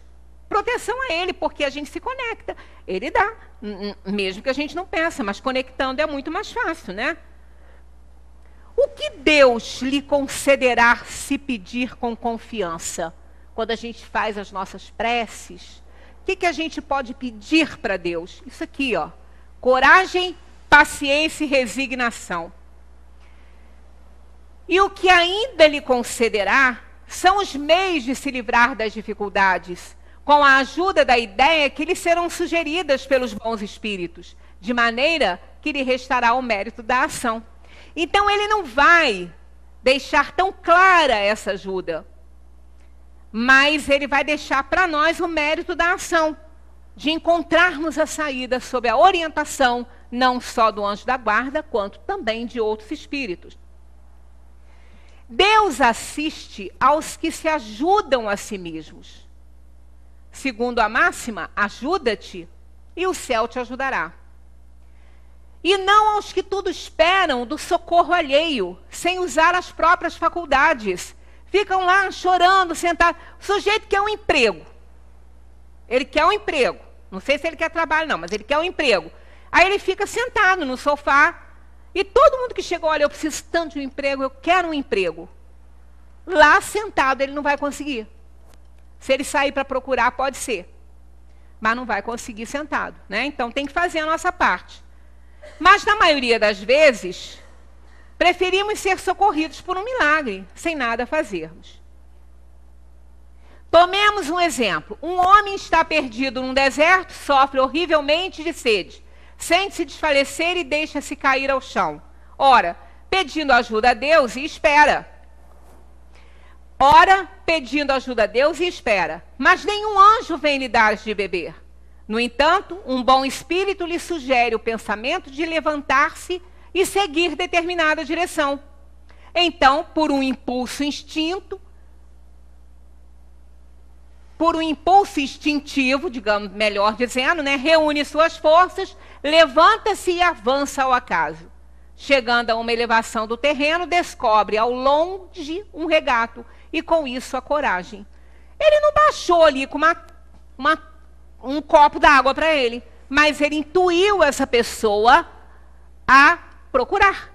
proteção a ele, porque a gente se conecta. Ele dá, mesmo que a gente não peça, mas conectando é muito mais fácil, né? O que Deus lhe concederá se pedir com confiança? Quando a gente faz as nossas preces, o que a gente pode pedir para Deus? Isso aqui, ó. Coragem, paciência e resignação. E o que ainda lhe concederá são os meios de se livrar das dificuldades, com a ajuda da ideia que lhe serão sugeridas pelos bons espíritos, de maneira que lhe restará o mérito da ação. Então, ele não vai deixar tão clara essa ajuda, mas ele vai deixar para nós o mérito da ação, de encontrarmos a saída sob a orientação não só do anjo da guarda, quanto também de outros espíritos. Deus assiste aos que se ajudam a si mesmos. Segundo a máxima, ajuda-te e o céu te ajudará. e não aos que tudo esperam do socorro alheio, sem usar as próprias faculdades. Ficam lá chorando, sentados. O sujeito quer um emprego. Ele quer um emprego. Não sei se ele quer trabalho, não, mas ele quer um emprego. Aí ele fica sentado no sofá, e todo mundo que chegou, olha, eu preciso tanto de um emprego, eu quero um emprego. Lá sentado ele não vai conseguir. Se ele sair para procurar, pode ser. Mas não vai conseguir sentado, né? Então tem que fazer a nossa parte. Mas na maioria das vezes, preferimos ser socorridos por um milagre, sem nada fazermos. Tomemos um exemplo. Um homem está perdido num deserto, sofre horrivelmente de sede, sente-se desfalecer e deixa-se cair ao chão. Ora, pedindo ajuda a Deus e espera. Ora, pedindo ajuda a Deus e espera. Mas nenhum anjo vem lhe dar de beber. No entanto, um bom espírito lhe sugere o pensamento de levantar-se e seguir determinada direção. Então, por um impulso instintivo, digamos, melhor dizendo, né, reúne suas forças, levanta-se e avança ao acaso. Chegando a uma elevação do terreno, descobre ao longe um regato e com isso a coragem. Ele não baixou ali com um copo d'água para ele, mas ele intuiu essa pessoa a procurar,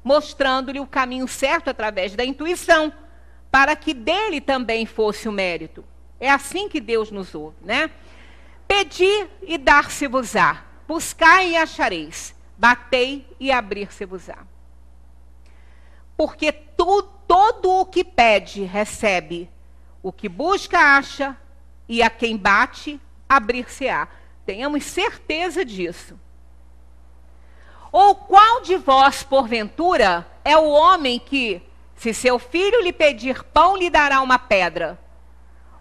mostrando-lhe o caminho certo através da intuição, para que dele também fosse o mérito. É assim que Deus nos ouve, né? Pedi e dar-se-vos-á, buscai e achareis, batei e abrir-se-vos-á. Porque todo o que pede, recebe. O que busca, acha. E a quem bate, abrir-se-á. Tenhamos certeza disso. Ou qual de vós, porventura, é o homem que, se seu filho lhe pedir pão, lhe dará uma pedra?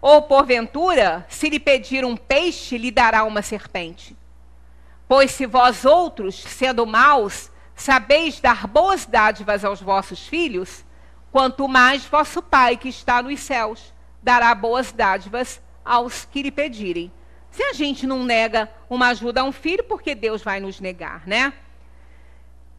Ou, porventura, se lhe pedir um peixe, lhe dará uma serpente? Pois se vós outros, sendo maus, sabeis dar boas dádivas aos vossos filhos, quanto mais vosso Pai que está nos céus dará boas dádivas aos que lhe pedirem. Se a gente não nega uma ajuda a um filho, porque Deus vai nos negar, né?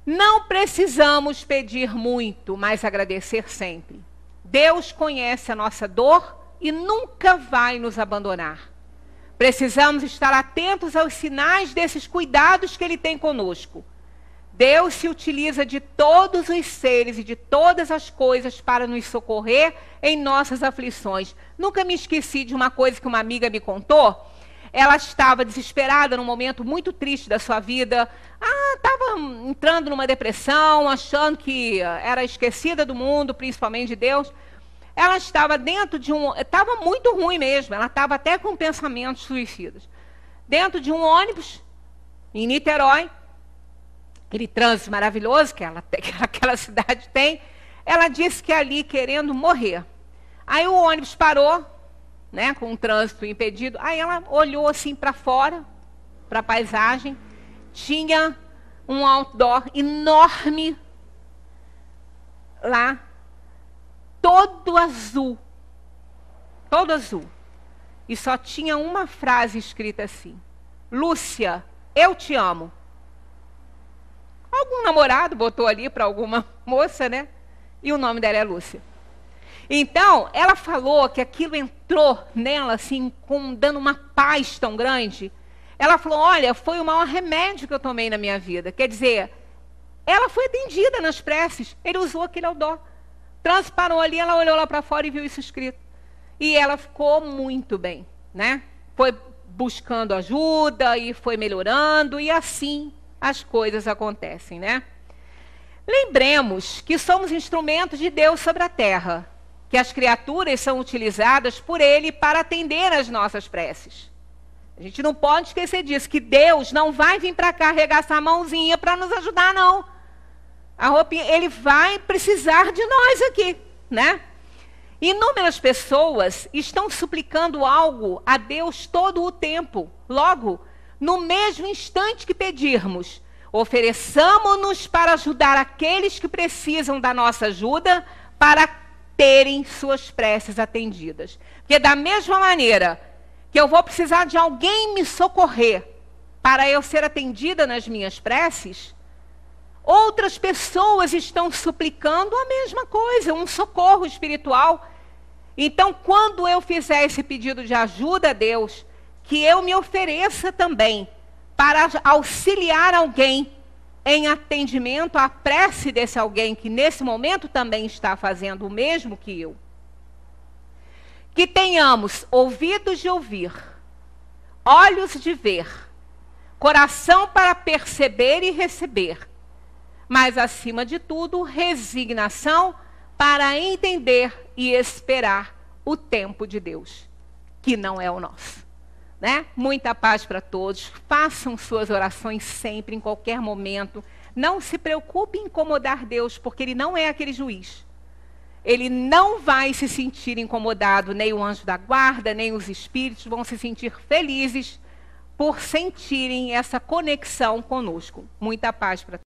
Não precisamos pedir muito, mas agradecer sempre. Deus conhece a nossa dor e nunca vai nos abandonar. Precisamos estar atentos aos sinais desses cuidados que Ele tem conosco. Deus se utiliza de todos os seres e de todas as coisas para nos socorrer em nossas aflições. Nunca me esqueci de uma coisa que uma amiga me contou. Ela estava desesperada num momento muito triste da sua vida. Estava entrando numa depressão, achando que era esquecida do mundo, principalmente de Deus. Ela estava dentro de estava muito ruim mesmo, ela estava até com pensamentos suicidas. Dentro de um ônibus, em Niterói, aquele trânsito maravilhoso que aquela cidade tem, ela disse que ali querendo morrer. Aí o ônibus parou, né, com o trânsito impedido, aí ela olhou assim para fora, para a paisagem, tinha um outdoor enorme lá, todo azul, e só tinha uma frase escrita assim: Lúcia, eu te amo. Algum namorado botou ali para alguma moça, né? E o nome dela é Lúcia. Então, ela falou que aquilo entrou nela, assim, dando uma paz tão grande. Ela falou, olha, foi o maior remédio que eu tomei na minha vida. Quer dizer, ela foi atendida nas preces. Ele usou aquele outdoor. Trânsito parou ali, ela olhou lá para fora e viu isso escrito. E ela ficou muito bem, né? Foi buscando ajuda e foi melhorando, e assim as coisas acontecem, né? Lembremos que somos instrumentos de Deus sobre a terra, que as criaturas são utilizadas por Ele para atender às nossas preces. A gente não pode esquecer disso, que Deus não vai vir para cá arregaçar a mãozinha para nos ajudar, não. A roupinha, Ele vai precisar de nós aqui, né? Inúmeras pessoas estão suplicando algo a Deus todo o tempo. Logo, no mesmo instante que pedirmos, ofereçamo-nos para ajudar aqueles que precisam da nossa ajuda para terem suas preces atendidas. Porque da mesma maneira que eu vou precisar de alguém me socorrer para eu ser atendida nas minhas preces, outras pessoas estão suplicando a mesma coisa, um socorro espiritual. Então, quando eu fizer esse pedido de ajuda a Deus, que eu me ofereça também para auxiliar alguém em atendimento à prece desse alguém que nesse momento também está fazendo o mesmo que eu. Que tenhamos ouvidos de ouvir, olhos de ver, coração para perceber e receber, mas acima de tudo, resignação para entender e esperar o tempo de Deus, que não é o nosso. Né? Muita paz para todos. Façam suas orações sempre, em qualquer momento. Não se preocupe em incomodar Deus, porque Ele não é aquele juiz. Ele não vai se sentir incomodado, nem o anjo da guarda, nem os espíritos vão se sentir felizes por sentirem essa conexão conosco. Muita paz para todos.